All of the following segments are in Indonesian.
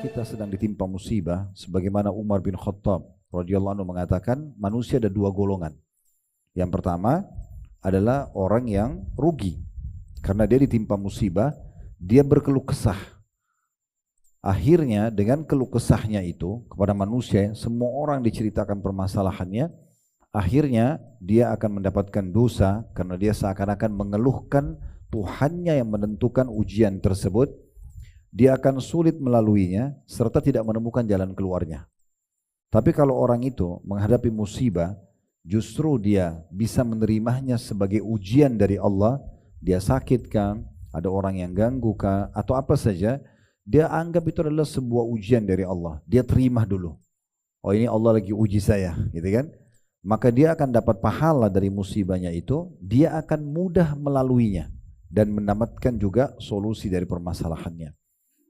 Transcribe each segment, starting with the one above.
kita sedang ditimpa musibah, sebagaimana Umar bin Khattab radhiyallahu anhu mengatakan, manusia ada dua golongan. Yang pertama adalah orang yang rugi karena dia ditimpa musibah, dia berkeluh kesah. Akhirnya dengan keluh kesahnya itu kepada manusia, semua orang diceritakan permasalahannya, akhirnya dia akan mendapatkan dosa karena dia seakan-akan mengeluhkan Tuhannya yang menentukan ujian tersebut. Dia akan sulit melaluinya serta tidak menemukan jalan keluarnya. Tapi kalau orang itu menghadapi musibah, justru dia bisa menerimanya sebagai ujian dari Allah. Dia sakit kan, ada orang yang ganggu kan, atau apa saja, dia anggap itu adalah sebuah ujian dari Allah. Dia terima dulu. Oh, ini Allah lagi uji saya, gitu kan? Maka dia akan dapat pahala dari musibahnya itu, dia akan mudah melaluinya dan mendapatkan juga solusi dari permasalahannya.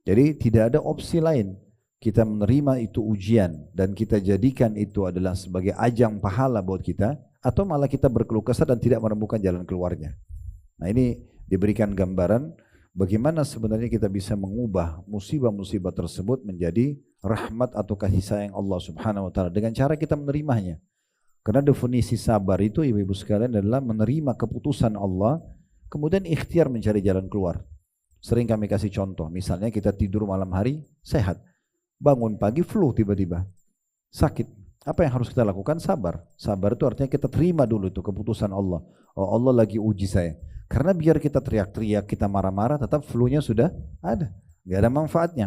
Jadi tidak ada opsi lain. Kita menerima itu ujian dan kita jadikan itu adalah sebagai ajang pahala buat kita, atau malah kita berkeluh kesah dan tidak menemukan jalan keluarnya. Nah, ini diberikan gambaran bagaimana sebenarnya kita bisa mengubah musibah-musibah tersebut menjadi rahmat atau kasih sayang Allah Subhanahu wa taala dengan cara kita menerimanya. Karena definisi sabar itu, ibu-ibu sekalian, adalah menerima keputusan Allah kemudian ikhtiar mencari jalan keluar. Sering kami kasih contoh, misalnya kita tidur malam hari sehat, bangun pagi flu tiba-tiba, sakit. Apa yang harus kita lakukan? Sabar. Sabar itu artinya kita terima dulu itu keputusan Allah. Oh, Allah lagi uji saya. Karena biar kita teriak-teriak, kita marah-marah, tetap flu-nya sudah ada, nggak ada manfaatnya.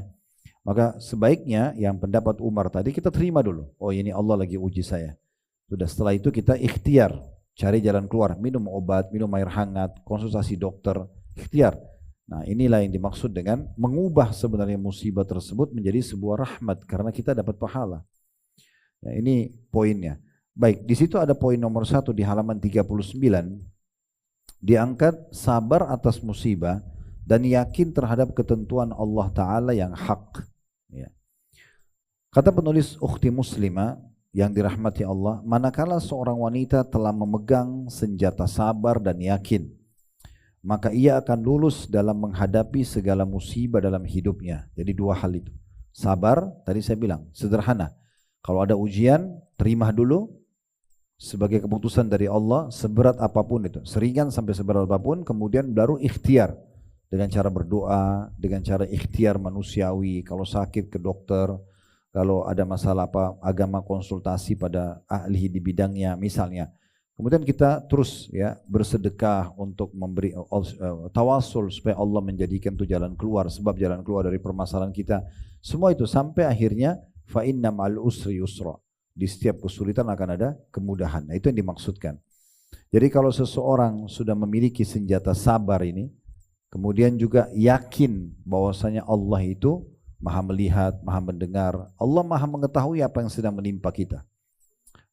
Maka sebaiknya yang pendapat Umar tadi kita terima dulu. Oh, ini Allah lagi uji saya. Sudah, setelah itu kita ikhtiar, cari jalan keluar, minum obat, minum air hangat, konsultasi dokter, ikhtiar. Nah, inilah yang dimaksud dengan mengubah sebenarnya musibah tersebut menjadi sebuah rahmat karena kita dapat pahala. Ya, ini poinnya. Baik, di situ ada poin nomor 1 di halaman 39. Diangkat sabar atas musibah dan yakin terhadap ketentuan Allah Ta'ala yang hak. Ya. Kata penulis ukhti muslimah yang dirahmati Allah, manakala seorang wanita telah memegang senjata sabar dan yakin, maka ia akan lulus dalam menghadapi segala musibah dalam hidupnya. Jadi dua hal itu. Sabar, tadi saya bilang, sederhana. Kalau ada ujian, terima dulu sebagai keputusan dari Allah, seberat apapun itu. Seringan sampai seberat apapun, kemudian baru ikhtiar. Dengan cara berdoa, dengan cara ikhtiar manusiawi, kalau sakit ke dokter, kalau ada masalah apa, agama konsultasi pada ahli di bidangnya misalnya. Kemudian kita terus ya bersedekah untuk memberi tawasul supaya Allah menjadikan itu jalan keluar, sebab jalan keluar dari permasalahan kita. Semua itu sampai akhirnya fa inna ma'al usri yusra. Di setiap kesulitan akan ada kemudahan. Nah, itu yang dimaksudkan. Jadi kalau seseorang sudah memiliki senjata sabar ini, kemudian juga yakin bahwasanya Allah itu Maha melihat, Maha mendengar, Allah Maha mengetahui apa yang sedang menimpa kita.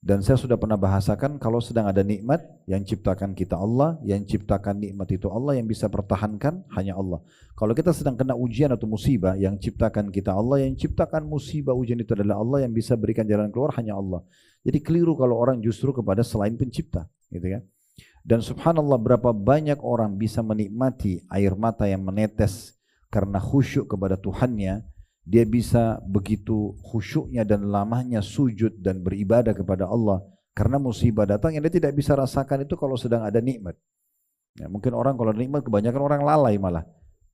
Dan saya sudah pernah bahasakan, kalau sedang ada nikmat, yang ciptakan kita Allah, yang ciptakan nikmat itu Allah, yang bisa pertahankan hanya Allah. Kalau kita sedang kena ujian atau musibah, yang ciptakan kita Allah, yang ciptakan musibah ujian itu adalah Allah, yang bisa berikan jalan keluar hanya Allah. Jadi keliru kalau orang justru kepada selain pencipta, gitu kan? Dan subhanallah, berapa banyak orang bisa menikmati air mata yang menetes karena khusyuk kepada Tuhannya. Dia bisa begitu khusyuknya dan lamanya sujud dan beribadah kepada Allah karena musibah datang yang dia tidak bisa rasakan itu kalau sedang ada nikmat. Ya, mungkin orang kalau nikmat kebanyakan orang lalai malah.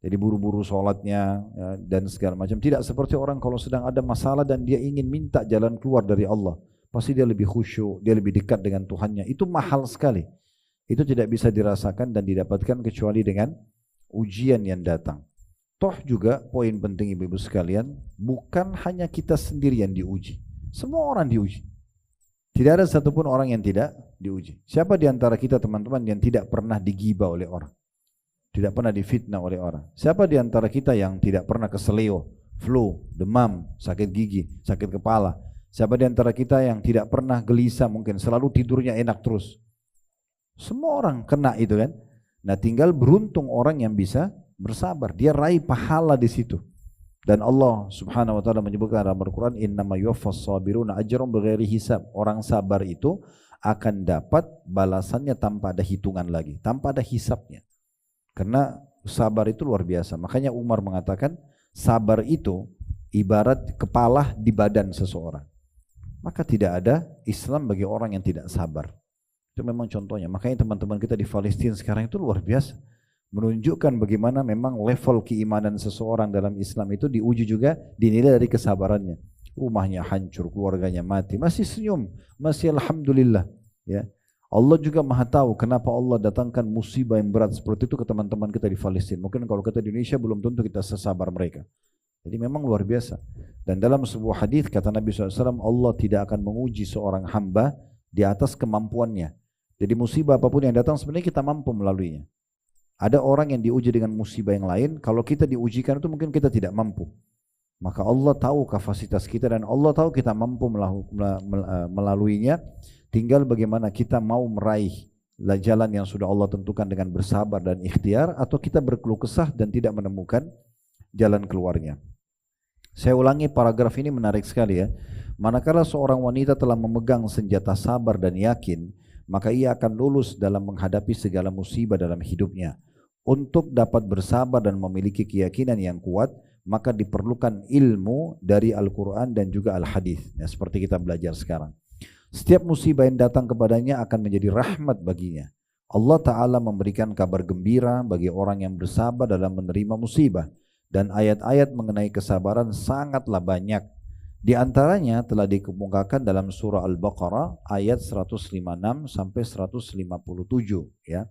Jadi buru-buru sholatnya ya, dan segala macam. Tidak seperti orang kalau sedang ada masalah dan dia ingin minta jalan keluar dari Allah. Pasti dia lebih khusyuk, dia lebih dekat dengan Tuhannya. Itu mahal sekali. Itu tidak bisa dirasakan dan didapatkan kecuali dengan ujian yang datang. Toh juga poin penting ibu-ibu sekalian, bukan hanya kita sendiri yang diuji. Semua orang diuji. Tidak ada satupun orang yang tidak diuji. Siapa di antara kita teman-teman yang tidak pernah digibah oleh orang? Tidak pernah difitnah oleh orang? Siapa di antara kita yang tidak pernah keseleo, flu, demam, sakit gigi, sakit kepala? Siapa di antara kita yang tidak pernah gelisah, mungkin selalu tidurnya enak terus? Semua orang kena itu kan. Nah, tinggal beruntung orang yang bisa bersabar, dia raih pahala di situ. Dan Allah Subhanahu wa taala menyebutkan dalam Al-Qur'an, innama yuwaffas sabiruna ajrahum bighairi hisab. Orang sabar itu akan dapat balasannya tanpa ada hitungan lagi, tanpa ada hisabnya. Karena sabar itu luar biasa. Makanya Umar mengatakan sabar itu ibarat kepala di badan seseorang. Maka tidak ada Islam bagi orang yang tidak sabar. Itu memang contohnya. Makanya teman-teman kita di Palestina sekarang itu luar biasa. Menunjukkan bagaimana memang level keimanan seseorang dalam Islam itu diuji juga dinilai dari kesabarannya. Rumahnya hancur, keluarganya mati, masih senyum, masih alhamdulillah. Ya, Allah juga maha tahu kenapa Allah datangkan musibah yang berat seperti itu ke teman-teman kita di Palestina. Mungkin kalau kita di Indonesia belum tentu kita sesabar mereka. Jadi memang luar biasa. Dan dalam sebuah hadis kata Nabi SAW, Allah tidak akan menguji seorang hamba di atas kemampuannya. Jadi musibah apapun yang datang sebenarnya kita mampu melaluinya. Ada orang yang diuji dengan musibah yang lain, kalau kita diujikan itu mungkin kita tidak mampu. Maka Allah tahu kapasitas kita dan Allah tahu kita mampu melaluinya. Tinggal bagaimana kita mau meraih jalan yang sudah Allah tentukan dengan bersabar dan ikhtiar, atau kita berkeluh kesah dan tidak menemukan jalan keluarnya. Saya ulangi, paragraf ini menarik sekali ya. Manakala seorang wanita telah memegang senjata sabar dan yakin, maka ia akan lulus dalam menghadapi segala musibah dalam hidupnya. Untuk dapat bersabar dan memiliki keyakinan yang kuat, maka diperlukan ilmu dari Al-Quran dan juga Al-Hadis. Ya, seperti kita belajar sekarang. Setiap musibah yang datang kepadanya akan menjadi rahmat baginya. Allah Ta'ala memberikan kabar gembira bagi orang yang bersabar dalam menerima musibah. Dan ayat-ayat mengenai kesabaran sangatlah banyak. Di antaranya telah dikemukakan dalam surah Al-Baqarah ayat 156 sampai 157 ya.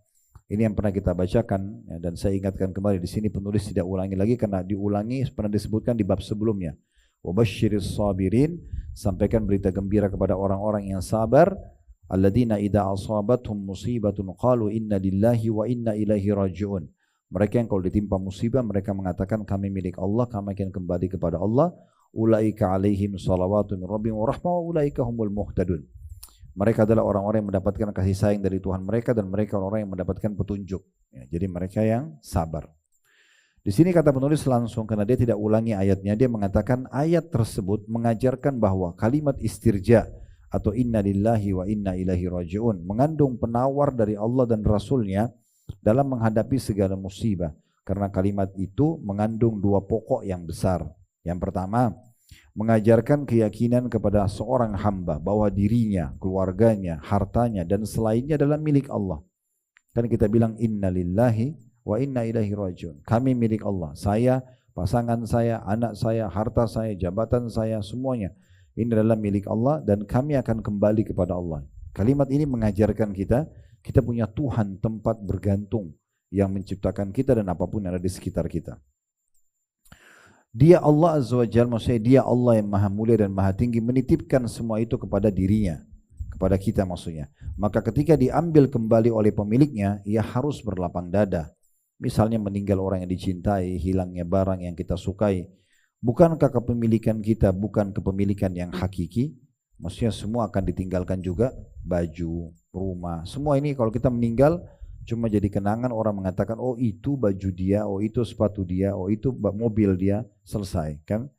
Ini yang pernah kita bacakan ya, dan saya ingatkan kembali di sini penulis tidak ulangi lagi karena diulangi pernah disebutkan di bab sebelumnya. Wabasyiris sabirin, sampaikan berita gembira kepada orang-orang yang sabar. Alladzina idza asabathum musibatun qalu inna lillahi wa inna ilaihi raji'un. Mereka yang kalau ditimpa musibah mereka mengatakan kami milik Allah, kami akan kembali kepada Allah. Ulaika alaihim salawatun rabbihim wa rahmah wa ulaika humul muhtadun. Mereka adalah orang-orang yang mendapatkan kasih sayang dari Tuhan mereka dan mereka orang-orang yang mendapatkan petunjuk. Ya, jadi mereka yang sabar. Di sini kata penulis langsung karena dia tidak ulangi ayatnya, dia mengatakan ayat tersebut mengajarkan bahwa kalimat istirja atau inna lillahi wa inna ilaihi raji'un mengandung penawar dari Allah dan Rasulnya dalam menghadapi segala musibah. Karena kalimat itu mengandung dua pokok yang besar. Yang pertama, mengajarkan keyakinan kepada seorang hamba bahwa dirinya, keluarganya, hartanya dan selainnya adalah milik Allah. Kan kita bilang inna lillahi wa inna ilaihi raji'un. Kami milik Allah. Saya, pasangan saya, anak saya, harta saya, jabatan saya, semuanya ini adalah milik Allah dan kami akan kembali kepada Allah. Kalimat ini mengajarkan kita punya Tuhan tempat bergantung yang menciptakan kita dan apapun yang ada di sekitar kita. Dia Allah Azza wa Jalla, maksudnya dia Allah yang maha mulia dan maha tinggi menitipkan semua itu kepada dirinya, kepada kita maksudnya. Maka ketika diambil kembali oleh pemiliknya, ia harus berlapang dada. Misalnya meninggal orang yang dicintai, hilangnya barang yang kita sukai. Bukankah kepemilikan kita bukan kepemilikan yang hakiki? Maksudnya semua akan ditinggalkan juga, baju, rumah, semua ini kalau kita meninggal cuma jadi kenangan, orang mengatakan oh itu baju dia, oh itu sepatu dia, oh itu mobil dia, selesai kan.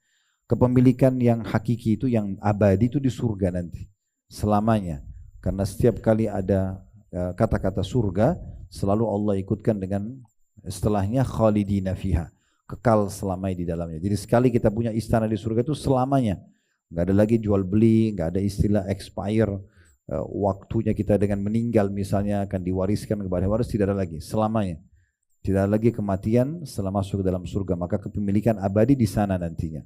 Kepemilikan yang hakiki itu yang abadi itu di surga nanti selamanya, karena setiap kali ada kata-kata surga selalu Allah ikutkan dengan setelahnya khalidina fiha, kekal selamanya di dalamnya. Jadi sekali kita punya istana di surga itu selamanya, nggak ada lagi jual beli, nggak ada istilah expire. Waktunya kita dengan meninggal misalnya akan diwariskan kepada waris, tidak ada lagi selamanya, tidak ada lagi kematian setelah masuk ke dalam surga. Maka kepemilikan abadi di sana nantinya.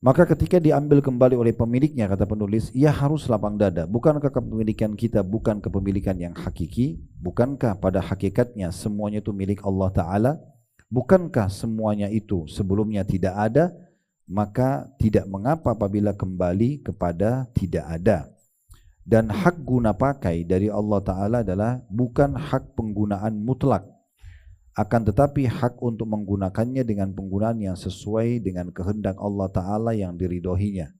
Maka ketika diambil kembali oleh pemiliknya, kata penulis, ia harus lapang dada. Bukankah kepemilikan kita bukan kepemilikan yang hakiki? Bukankah pada hakikatnya semuanya itu milik Allah Ta'ala? Bukankah semuanya itu sebelumnya tidak ada? Maka tidak mengapa apabila kembali kepada tidak ada. Dan hak guna pakai dari Allah Ta'ala adalah bukan hak penggunaan mutlak, akan tetapi hak untuk menggunakannya dengan penggunaan yang sesuai dengan kehendak Allah Ta'ala yang diridhoinya.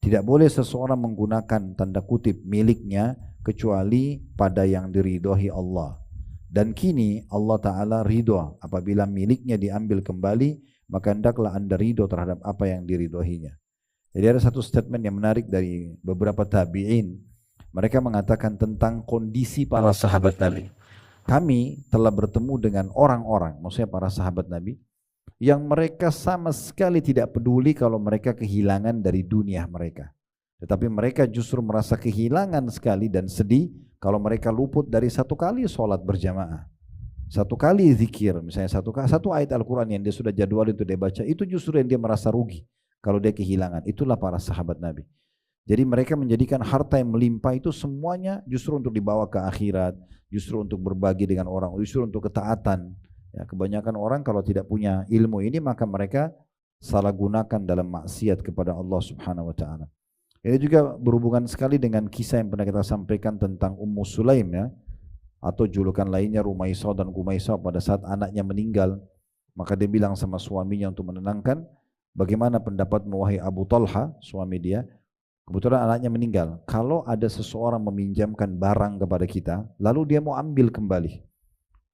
Tidak boleh seseorang menggunakan tanda kutip miliknya kecuali pada yang diridhoi Allah. Dan kini Allah Ta'ala ridho apabila miliknya diambil kembali, maka hendaklah anda ridho terhadap apa yang diridhoinya. Jadi ada satu statement yang menarik dari beberapa tabi'in. Mereka mengatakan tentang kondisi para sahabat Nabi. Kami telah bertemu dengan orang-orang, maksudnya para sahabat Nabi, yang mereka sama sekali tidak peduli kalau mereka kehilangan dari dunia mereka. Tetapi mereka justru merasa kehilangan sekali dan sedih kalau mereka luput dari satu kali sholat berjamaah. Satu kali zikir, misalnya satu ayat Al-Quran yang dia sudah jadwal itu dia baca, itu justru yang dia merasa rugi kalau dia kehilangan. Itulah para sahabat Nabi. Jadi mereka menjadikan harta yang melimpah itu semuanya justru untuk dibawa ke akhirat, justru untuk berbagi dengan orang, justru untuk ketaatan. Ya, kebanyakan orang kalau tidak punya ilmu ini maka mereka salah gunakan dalam maksiat kepada Allah Subhanahu wa taala. Ini juga berhubungan sekali dengan kisah yang pernah kita sampaikan tentang Ummu Sulaim ya, atau julukan lainnya Rumaisah dan Kumaisah pada saat anaknya meninggal. Maka dia bilang sama suaminya untuk menenangkan, bagaimana pendapatmu wahai Abu Talha, suami dia, kebetulan anaknya meninggal. Kalau ada seseorang meminjamkan barang kepada kita, lalu dia mau ambil kembali.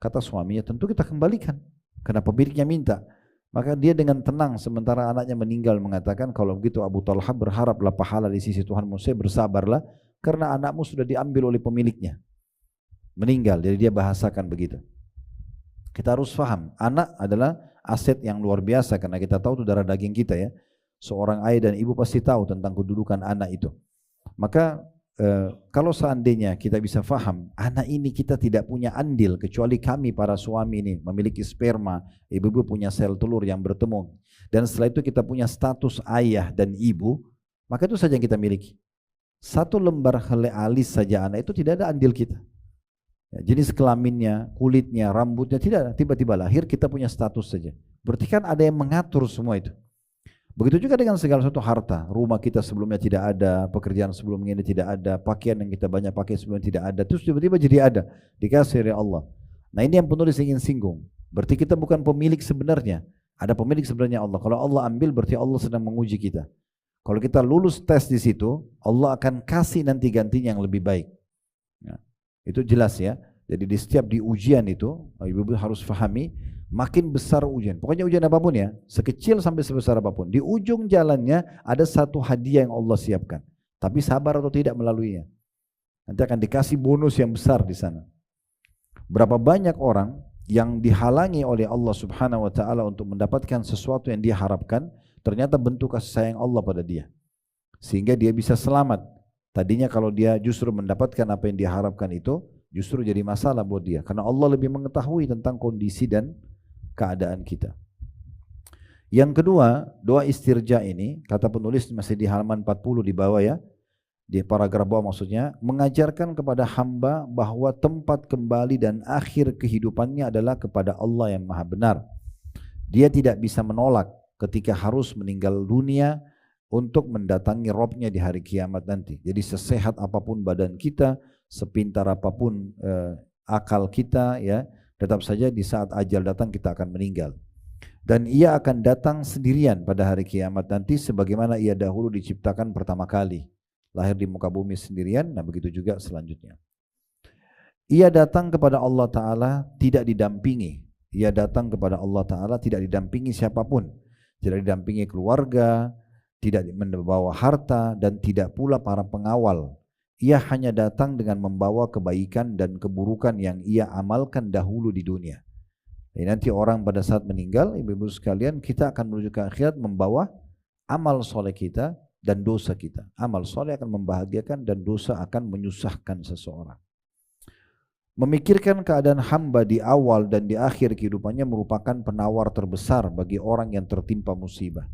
Kata suaminya, tentu kita kembalikan. Kenapa pemiliknya minta? Maka dia dengan tenang sementara anaknya meninggal mengatakan, kalau begitu Abu Talha berharaplah pahala di sisi Tuhanmu, saya bersabarlah karena anakmu sudah diambil oleh pemiliknya. Meninggal, jadi dia bahasakan begitu. Kita harus paham, anak adalah aset yang luar biasa karena kita tahu itu darah daging kita ya. Seorang ayah dan ibu pasti tahu tentang kedudukan anak itu. Maka kalau seandainya kita bisa paham, anak ini kita tidak punya andil kecuali kami para suami ini memiliki sperma, ibu-ibu punya sel telur yang bertemu. Dan setelah itu kita punya status ayah dan ibu, maka itu saja yang kita miliki. Satu lembar helai alis saja anak itu tidak ada andil kita. Ya, jenis kelaminnya, kulitnya, rambutnya tidak ada. Tiba-tiba lahir kita punya status saja. Berarti kan ada yang mengatur semua itu. Begitu juga dengan segala sesuatu harta. Rumah kita sebelumnya tidak ada, pekerjaan sebelumnya ini tidak ada, pakaian yang kita banyak pakai sebelumnya tidak ada. Terus tiba-tiba jadi ada, dikasih oleh Allah. Nah ini yang penulis ingin singgung. Berarti kita bukan pemilik sebenarnya. Ada pemilik sebenarnya Allah. Kalau Allah ambil berarti Allah sedang menguji kita. Kalau kita lulus tes di situ, Allah akan kasih nanti gantinya yang lebih baik. Ya. Itu jelas ya. Jadi di setiap di ujian itu, ibu-ibu harus pahami, makin besar ujian. Pokoknya ujian apapun ya, sekecil sampai sebesar apapun. Di ujung jalannya ada satu hadiah yang Allah siapkan. Tapi sabar atau tidak melaluinya. Nanti akan dikasih bonus yang besar di sana. Berapa banyak orang yang dihalangi oleh Allah Subhanahu wa taala untuk mendapatkan sesuatu yang dia harapkan, ternyata bentuk kasih sayang Allah pada dia. Sehingga dia bisa selamat. Tadinya kalau dia justru mendapatkan apa yang dia harapkan itu, justru jadi masalah buat dia. Karena Allah lebih mengetahui tentang kondisi dan keadaan kita. Yang kedua, doa istirja ini, kata penulis masih di halaman 40 di bawah ya, di paragraf bawah maksudnya, mengajarkan kepada hamba bahwa tempat kembali dan akhir kehidupannya adalah kepada Allah yang maha benar. Dia tidak bisa menolak ketika harus meninggal dunia, untuk mendatangi Robnya di hari kiamat nanti. Jadi sesehat apapun badan kita, sepintar apapun akal kita, ya, tetap saja di saat ajal datang kita akan meninggal. Dan ia akan datang sendirian pada hari kiamat nanti sebagaimana ia dahulu diciptakan pertama kali. Lahir di muka bumi sendirian, nah begitu juga selanjutnya. Ia datang kepada Allah Ta'ala tidak didampingi. Ia datang kepada Allah Ta'ala tidak didampingi siapapun. Tidak didampingi keluarga, tidak membawa harta, dan tidak pula para pengawal. Ia hanya datang dengan membawa kebaikan dan keburukan yang ia amalkan dahulu di dunia. Jadi nanti orang pada saat meninggal, ibu-ibu sekalian, kita akan menuju ke akhirat membawa amal soleh kita dan dosa kita. Amal soleh akan membahagiakan dan dosa akan menyusahkan seseorang. Memikirkan keadaan hamba di awal dan di akhir kehidupannya merupakan penawar terbesar bagi orang yang tertimpa musibah.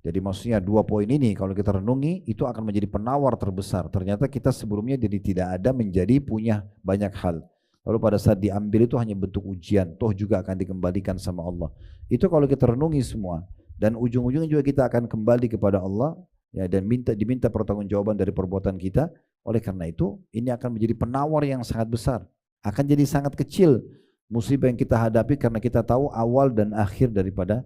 Jadi maksudnya dua poin ini kalau kita renungi itu akan menjadi penawar terbesar. Ternyata kita sebelumnya jadi tidak ada menjadi punya banyak hal. Lalu pada saat diambil itu hanya bentuk ujian. Toh juga akan dikembalikan sama Allah. Itu kalau kita renungi semua. Dan ujung-ujungnya juga kita akan kembali kepada Allah. Ya, dan diminta pertanggungjawaban dari perbuatan kita. Oleh karena itu ini akan menjadi penawar yang sangat besar. Akan jadi sangat kecil musibah yang kita hadapi karena kita tahu awal dan akhir daripada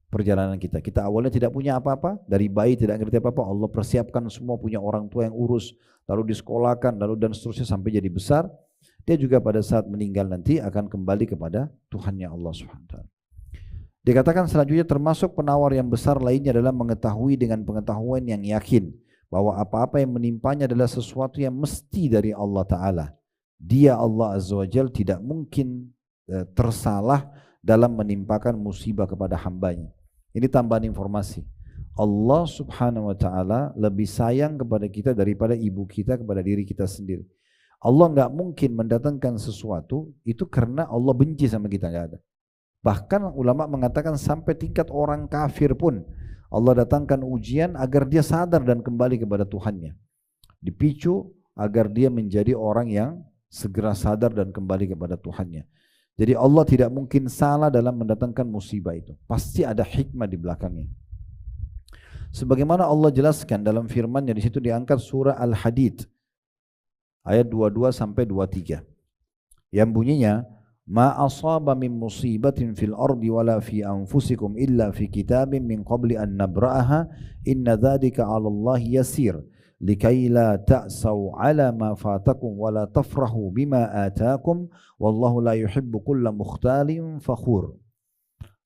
perjalanan kita. Kita awalnya tidak punya apa-apa, dari bayi tidak ngerti apa-apa, Allah persiapkan semua, punya orang tua yang urus, lalu disekolahkan, lalu dan seterusnya sampai jadi besar. Dia juga pada saat meninggal nanti akan kembali kepada Tuhannya Allah SWT. Dikatakan selanjutnya termasuk penawar yang besar lainnya adalah mengetahui dengan pengetahuan yang yakin bahwa apa-apa yang menimpanya adalah sesuatu yang mesti dari Allah Ta'ala. Dia Allah Azza wa Jalla tidak mungkin tersalah dalam menimpakan musibah kepada hambanya. Ini tambahan informasi. Allah subhanahu wa ta'ala lebih sayang kepada kita daripada ibu kita kepada diri kita sendiri. Allah nggak mungkin mendatangkan sesuatu itu karena Allah benci sama kita, nggak ada. Bahkan ulama mengatakan sampai tingkat orang kafir pun Allah datangkan ujian agar dia sadar dan kembali kepada Tuhannya. Dipicu agar dia menjadi orang yang segera sadar dan kembali kepada Tuhannya. Jadi Allah tidak mungkin salah dalam mendatangkan musibah itu. Pasti ada hikmah di belakangnya. Sebagaimana Allah jelaskan dalam firman-Nya, di situ diangkat surah Al-Hadid ayat 22 sampai 23 yang bunyinya, ma asaba min musibatin fil ardi wala fi anfusikum illa fi kitabin min qabli an nabra'aha inna dzalika 'ala Allah yasir likai la ta'sau 'ala ma fatakum wala tafrahu bima atakum wallahu la yuhibbu kulla mukhtalin fakhur.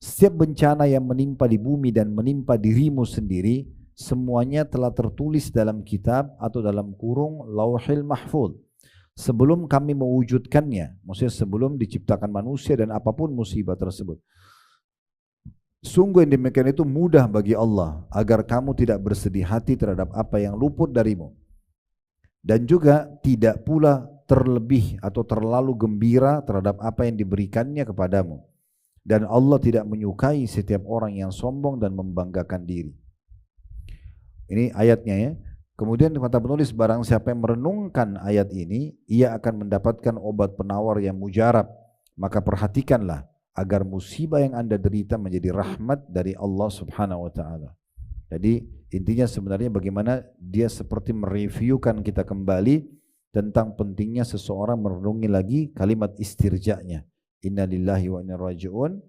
Setiap bencana yang menimpa di bumi dan menimpa dirimu sendiri, semuanya telah tertulis dalam kitab atau dalam kurung Lauhil Mahfuz sebelum kami mewujudkannya, maksudnya sebelum diciptakan manusia dan apapun musibah tersebut. Sungguh yang demikian itu mudah bagi Allah agar kamu tidak bersedih hati terhadap apa yang luput darimu, dan juga tidak pula terlebih atau terlalu gembira terhadap apa yang diberikannya kepadamu. Dan Allah tidak menyukai setiap orang yang sombong dan membanggakan diri. Ini ayatnya ya. Kemudian kata penulis, barang siapa yang merenungkan ayat ini, ia akan mendapatkan obat penawar yang mujarab. Maka perhatikanlah agar musibah yang Anda derita menjadi rahmat dari Allah subhanahu wa ta'ala. Jadi intinya sebenarnya bagaimana dia seperti mereviewkan kita kembali tentang pentingnya seseorang merenungi lagi kalimat istirja'nya. Inna lillahi wa inna raji'un.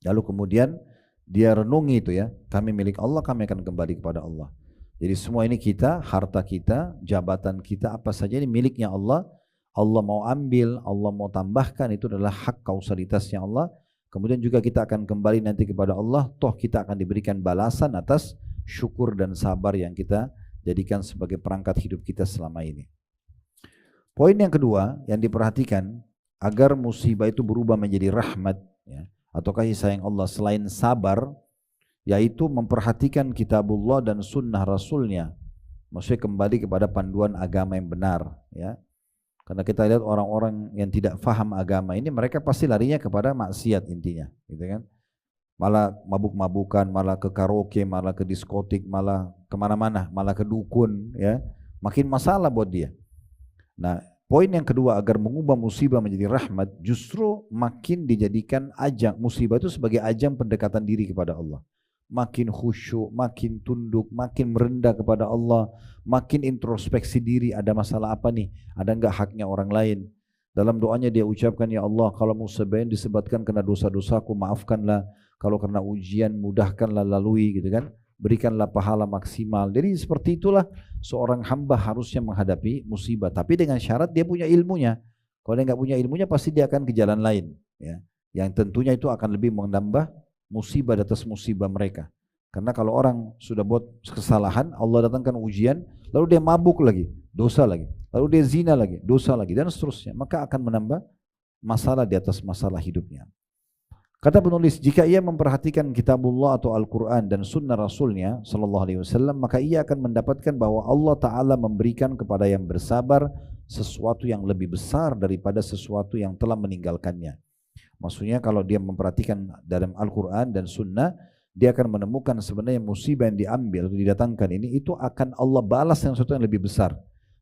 Lalu kemudian dia renungi itu ya, kami milik Allah, kami akan kembali kepada Allah. Jadi semua ini kita, harta kita, jabatan kita, apa saja ini miliknya Allah. Allah mau ambil, Allah mau tambahkan, itu adalah hak kausalitasnya Allah. Kemudian juga kita akan kembali nanti kepada Allah, toh kita akan diberikan balasan atas syukur dan sabar yang kita jadikan sebagai perangkat hidup kita selama ini. Poin yang kedua yang diperhatikan agar musibah itu berubah menjadi rahmat ya, atau kasih sayang Allah selain sabar, yaitu memperhatikan kitabullah dan sunnah rasulnya, maksudnya kembali kepada panduan agama yang benar ya. Karena kita lihat orang-orang yang tidak faham agama ini, mereka pasti larinya kepada maksiat intinya gitu kan, malah mabuk-mabukan, malah ke karaoke, malah ke diskotik, malah kemana-mana, malah ke dukun ya, makin masalah buat dia. Nah, poin yang kedua agar mengubah musibah menjadi rahmat, justru makin dijadikan ajang, musibah itu sebagai ajang pendekatan diri kepada Allah. Makin khusyuk, makin tunduk, makin merendah kepada Allah, makin introspeksi diri, ada masalah apa nih, ada enggak haknya orang lain. Dalam doanya dia ucapkan, ya Allah, kalau musibah yang disebabkan karena dosa-dosaku, maafkanlah, kalau karena ujian mudahkanlah lalui gitu kan, berikanlah pahala maksimal. Jadi seperti itulah seorang hamba harusnya menghadapi musibah, tapi dengan syarat dia punya ilmunya. Kalau dia nggak punya ilmunya, pasti dia akan ke jalan lain ya, yang tentunya itu akan lebih menambah musibah di atas musibah mereka. Karena kalau orang sudah buat kesalahan, Allah datangkan ujian, lalu dia mabuk lagi, dosa lagi, lalu dia zina lagi, dosa lagi, dan seterusnya, maka akan menambah masalah di atas masalah hidupnya. Kata penulis, jika ia memperhatikan kitabullah atau Al-Quran dan sunnah Rasulnya sallallahu alaihi wasallam, maka ia akan mendapatkan bahwa Allah Ta'ala memberikan kepada yang bersabar sesuatu yang lebih besar daripada sesuatu yang telah meninggalkannya. Maksudnya kalau dia memperhatikan dalam Al-Quran dan sunnah, dia akan menemukan sebenarnya musibah yang diambil atau didatangkan ini, itu akan Allah balas yang sesuatu yang lebih besar.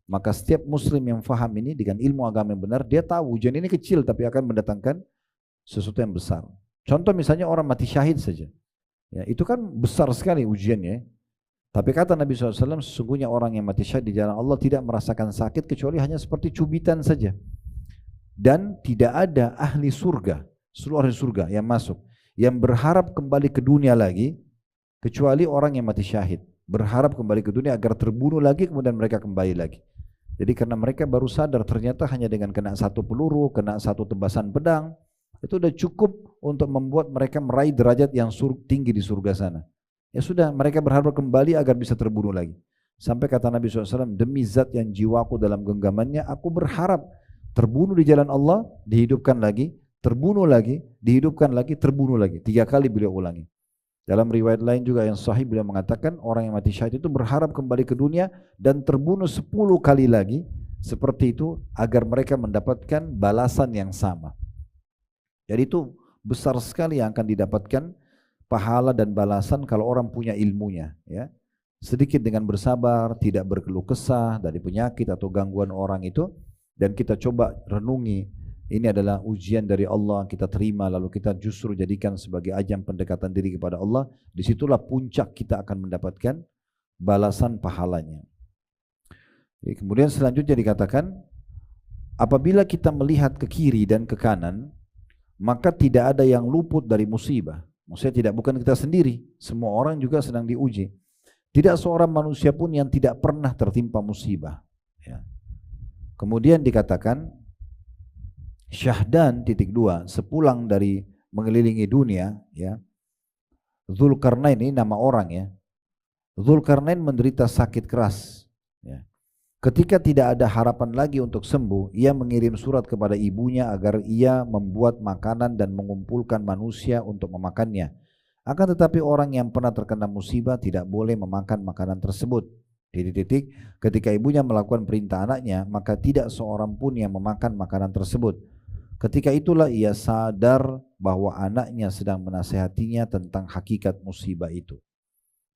Maka setiap muslim yang faham ini dengan ilmu agama yang benar, dia tahu ujian ini kecil tapi akan mendatangkan sesuatu yang besar. Contoh misalnya orang mati syahid saja, ya, itu kan besar sekali ujiannya. Tapi kata Nabi SAW, sesungguhnya orang yang mati syahid di jalan Allah tidak merasakan sakit kecuali hanya seperti cubitan saja. Dan tidak ada ahli surga, seluruh ahli surga yang masuk, yang berharap kembali ke dunia lagi, kecuali orang yang mati syahid. Berharap kembali ke dunia agar terbunuh lagi, kemudian mereka kembali lagi. Jadi karena mereka baru sadar ternyata hanya dengan kena satu peluru, kena satu tebasan pedang, itu sudah cukup untuk membuat mereka meraih derajat yang tinggi di surga sana. Ya sudah, mereka berharap kembali agar bisa terbunuh lagi. Sampai kata Nabi SAW, demi zat yang jiwaku dalam genggamannya, aku berharap terbunuh di jalan Allah, dihidupkan lagi, terbunuh lagi, dihidupkan lagi, terbunuh lagi. 3 kali beliau ulangi. Dalam riwayat lain juga yang sahih beliau mengatakan orang yang mati syahid itu berharap kembali ke dunia dan terbunuh 10 kali lagi seperti itu agar mereka mendapatkan balasan yang sama. Jadi itu besar sekali yang akan didapatkan pahala dan balasan kalau orang punya ilmunya, ya. Sedikit dengan bersabar, tidak berkeluh kesah dari penyakit atau gangguan orang itu, dan kita coba renungi ini adalah ujian dari Allah, kita terima lalu kita justru jadikan sebagai ajang pendekatan diri kepada Allah. Disitulah puncak kita akan mendapatkan balasan pahalanya. Jadi kemudian selanjutnya dikatakan, apabila kita melihat ke kiri dan ke kanan, maka tidak ada yang luput dari musibah. Maksudnya bukan kita sendiri, semua orang juga sedang diuji. Tidak seorang manusia pun yang tidak pernah tertimpa musibah. Ya. Kemudian dikatakan, Syahdan (2) sepulang dari mengelilingi dunia, ya. Dzulkarnain ini nama orang, ya. Dzulkarnain menderita sakit keras, ya. Ketika tidak ada harapan lagi untuk sembuh, ia mengirim surat kepada ibunya agar ia membuat makanan dan mengumpulkan manusia untuk memakannya. Akan tetapi orang yang pernah terkena musibah tidak boleh memakan makanan tersebut. Ketika ibunya melakukan perintah anaknya, maka tidak seorang pun yang memakan makanan tersebut. Ketika itulah ia sadar bahwa anaknya sedang menasihatinya tentang hakikat musibah itu.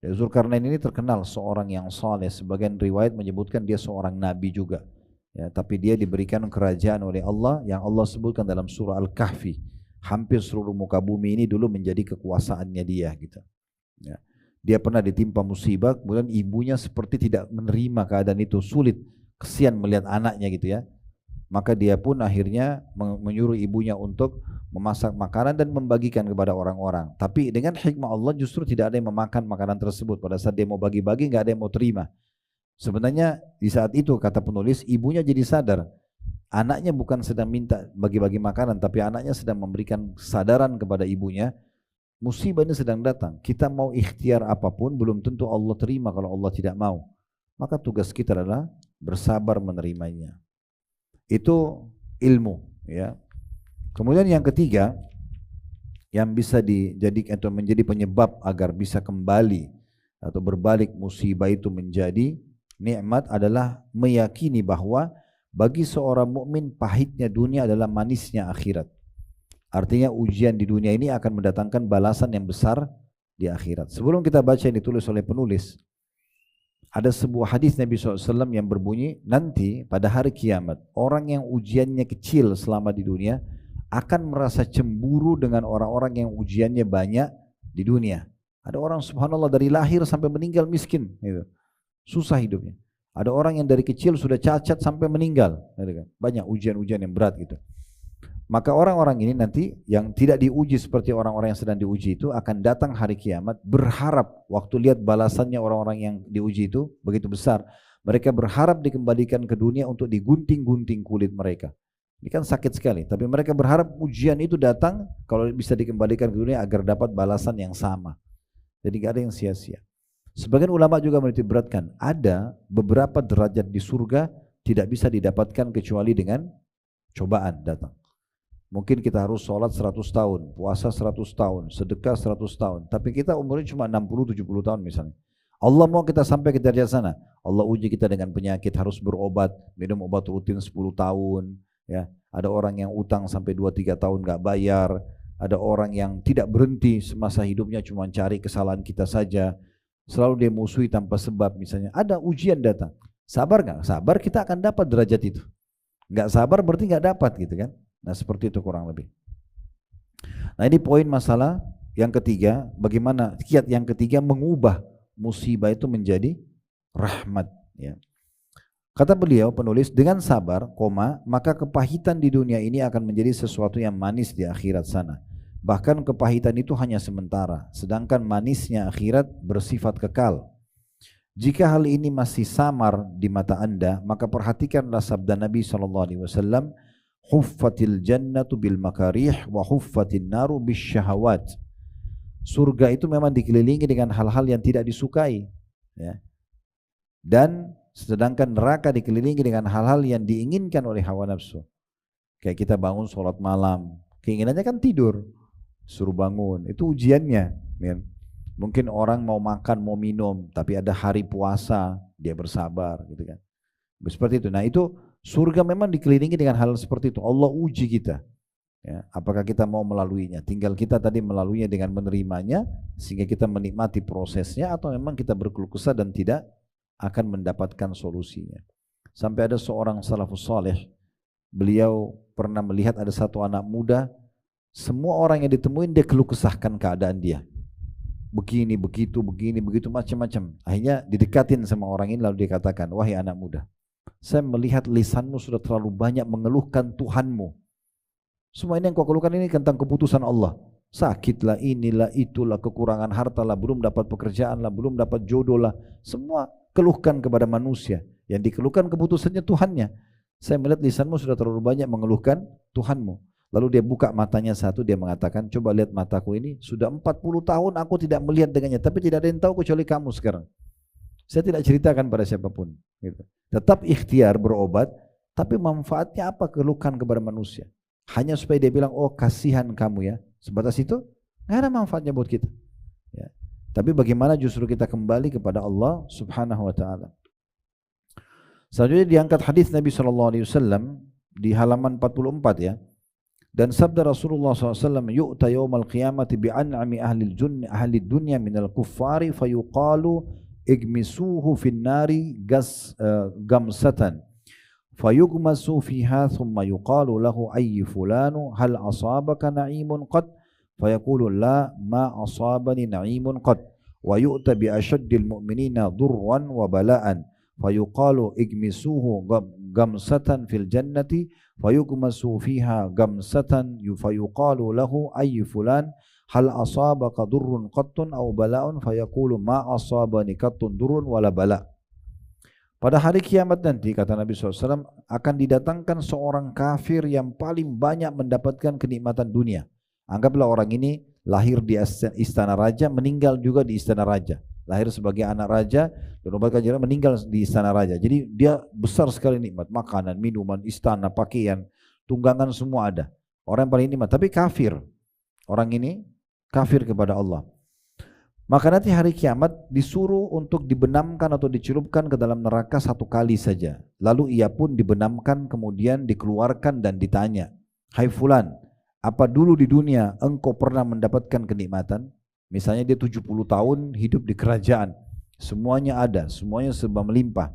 Dzulkarnain ini terkenal seorang yang saleh. Sebagian riwayat menyebutkan dia seorang nabi juga. Ya, tapi dia diberikan kerajaan oleh Allah yang Allah sebutkan dalam surah Al-Kahfi. Hampir seluruh muka bumi ini dulu menjadi kekuasaannya dia, gitu. Ya. Dia pernah ditimpa musibah, kemudian ibunya seperti tidak menerima keadaan itu, sulit, kesian melihat anaknya, gitu ya. Maka dia pun akhirnya menyuruh ibunya untuk memasak makanan dan membagikan kepada orang-orang. Tapi dengan hikmah Allah justru tidak ada yang memakan makanan tersebut. Pada saat dia mau bagi-bagi nggak ada yang mau terima. Sebenarnya di saat itu kata penulis, ibunya jadi sadar. Anaknya bukan sedang minta bagi-bagi makanan, tapi anaknya sedang memberikan kesadaran kepada ibunya. Musibah ini sedang datang. Kita mau ikhtiar apapun belum tentu Allah terima kalau Allah tidak mau. Maka tugas kita adalah bersabar menerimanya. Itu ilmu, ya. Kemudian yang ketiga yang bisa dijadikan atau menjadi penyebab agar bisa kembali atau berbalik musibah itu menjadi nikmat adalah meyakini bahwa bagi seorang mukmin pahitnya dunia adalah manisnya akhirat. Artinya ujian di dunia ini akan mendatangkan balasan yang besar di akhirat. Sebelum kita baca yang ditulis oleh penulis, ada sebuah hadis Nabi SAW yang berbunyi, nanti pada hari kiamat, orang yang ujiannya kecil selama di dunia akan merasa cemburu dengan orang-orang yang ujiannya banyak di dunia. Ada orang subhanallah dari lahir sampai meninggal miskin, gitu. Susah hidupnya. Ada orang yang dari kecil sudah cacat sampai meninggal, gitu kan. Banyak ujian-ujian yang berat gitu. Maka orang-orang ini nanti yang tidak diuji seperti orang-orang yang sedang diuji itu akan datang hari kiamat berharap waktu lihat balasannya orang-orang yang diuji itu begitu besar. Mereka berharap dikembalikan ke dunia untuk digunting-gunting kulit mereka. Ini kan sakit sekali. Tapi mereka berharap ujian itu datang kalau bisa dikembalikan ke dunia agar dapat balasan yang sama. Jadi gak ada yang sia-sia. Sebagian ulama juga menitik beratkan ada beberapa derajat di surga tidak bisa didapatkan kecuali dengan cobaan datang. Mungkin kita harus sholat 100 tahun, puasa 100 tahun, sedekah 100 tahun. Tapi kita umurnya cuma 60-70 tahun misalnya. Allah mau kita sampai ke derajat sana. Allah uji kita dengan penyakit, harus berobat, minum obat rutin 10 tahun. Ya. Ada orang yang utang sampai 2-3 tahun gak bayar. Ada orang yang tidak berhenti semasa hidupnya cuma cari kesalahan kita saja. Selalu dia musuhi tanpa sebab misalnya. Ada ujian datang. Sabar gak? Sabar kita akan dapat derajat itu. Gak sabar berarti gak dapat gitu kan. Nah seperti itu kurang lebih. Nah ini poin masalah yang ketiga, bagaimana kiat yang ketiga mengubah musibah itu menjadi rahmat. Ya. Kata beliau penulis, dengan sabar, maka kepahitan di dunia ini akan menjadi sesuatu yang manis di akhirat sana. Bahkan kepahitan itu hanya sementara, sedangkan manisnya akhirat bersifat kekal. Jika hal ini masih samar di mata anda, maka perhatikanlah sabda Nabi SAW, huffatil jannatu bil makarih wa huffatin naru bis syahawat. Surga itu memang dikelilingi dengan hal-hal yang tidak disukai, ya. Dan sedangkan neraka dikelilingi dengan hal-hal yang diinginkan oleh hawa nafsu. Kayak kita bangun sholat malam, keinginannya kan tidur, suruh bangun, itu ujiannya. Ya. Mungkin orang mau makan, mau minum, tapi ada hari puasa, dia bersabar, gitu kan. Seperti itu. Nah itu surga memang dikelilingi dengan hal seperti itu. Allah uji kita. Ya, apakah kita mau melaluinya? Tinggal kita tadi melaluinya dengan menerimanya, sehingga kita menikmati prosesnya, atau memang kita berkeluh kesah dan tidak akan mendapatkan solusinya. Sampai ada seorang salafus saleh, beliau pernah melihat ada satu anak muda, semua orang yang ditemuin dia keluh kesahkan keadaan dia. Begini, begitu, macam-macam. Akhirnya didekatin sama orang ini, lalu dia katakan, wahai anak muda, saya melihat lisanmu sudah terlalu banyak mengeluhkan Tuhanmu. Semua ini yang kau keluhkan ini tentang keputusan Allah. Sakitlah, inilah, itulah, kekurangan hartalah, belum dapat pekerjaan lah, belum dapat jodoh lah. Semua keluhkan kepada manusia. Yang dikeluhkan keputusannya Tuhannya. Saya melihat lisanmu sudah terlalu banyak mengeluhkan Tuhanmu. Lalu dia buka matanya satu, dia mengatakan, coba lihat mataku ini, sudah 40 tahun aku tidak melihat dengannya, tapi tidak ada yang tahu kecuali kamu sekarang. Saya tidak ceritakan pada siapapun. Gitu. Tetap ikhtiar berobat, tapi manfaatnya apa keluhkan kepada manusia? Hanya supaya dia bilang, oh kasihan kamu ya. Sebatas itu, nggak ada manfaatnya buat kita. Ya. Tapi bagaimana justru kita kembali kepada Allah Subhanahu Wa Taala. Selanjutnya diangkat hadis Nabi SAW di halaman 44 ya. Dan sabda Rasulullah SAW, yu'ta yawmal qiyamati bi'an'ami ahli dunya minal kuffari fayuqalu igmisuhu fin nari gamsatan. فيغمس فيها ثم يقال له أي فلان هل أصابك نعيم قد فيقول لا ما أصابني نعيم قد ويؤتى بأشد المؤمنين ضرا وبلاء فيقال اغمسوه غمسة في الجنة فيغمس فيها غمسة فيقال له أي فلان هل أصابك ضر قط أو بلاء فيقول ما أصابني قط ضر ولا بلاء. Pada hari kiamat nanti, kata Nabi SAW, akan didatangkan seorang kafir yang paling banyak mendapatkan kenikmatan dunia. Anggaplah orang ini lahir di istana raja, meninggal juga di istana raja. Lahir sebagai anak raja, dan meninggal di istana raja. Jadi dia besar sekali nikmat, makanan, minuman, istana, pakaian, tunggangan semua ada. Orang yang paling nikmat, tapi kafir. Orang ini kafir kepada Allah. Maka nanti hari kiamat disuruh untuk dibenamkan atau dicelupkan ke dalam neraka satu kali saja. Lalu ia pun dibenamkan, kemudian dikeluarkan dan ditanya, hai fulan, apa dulu di dunia engkau pernah mendapatkan kenikmatan? Misalnya dia 70 tahun hidup di kerajaan, semuanya ada, semuanya serba melimpah.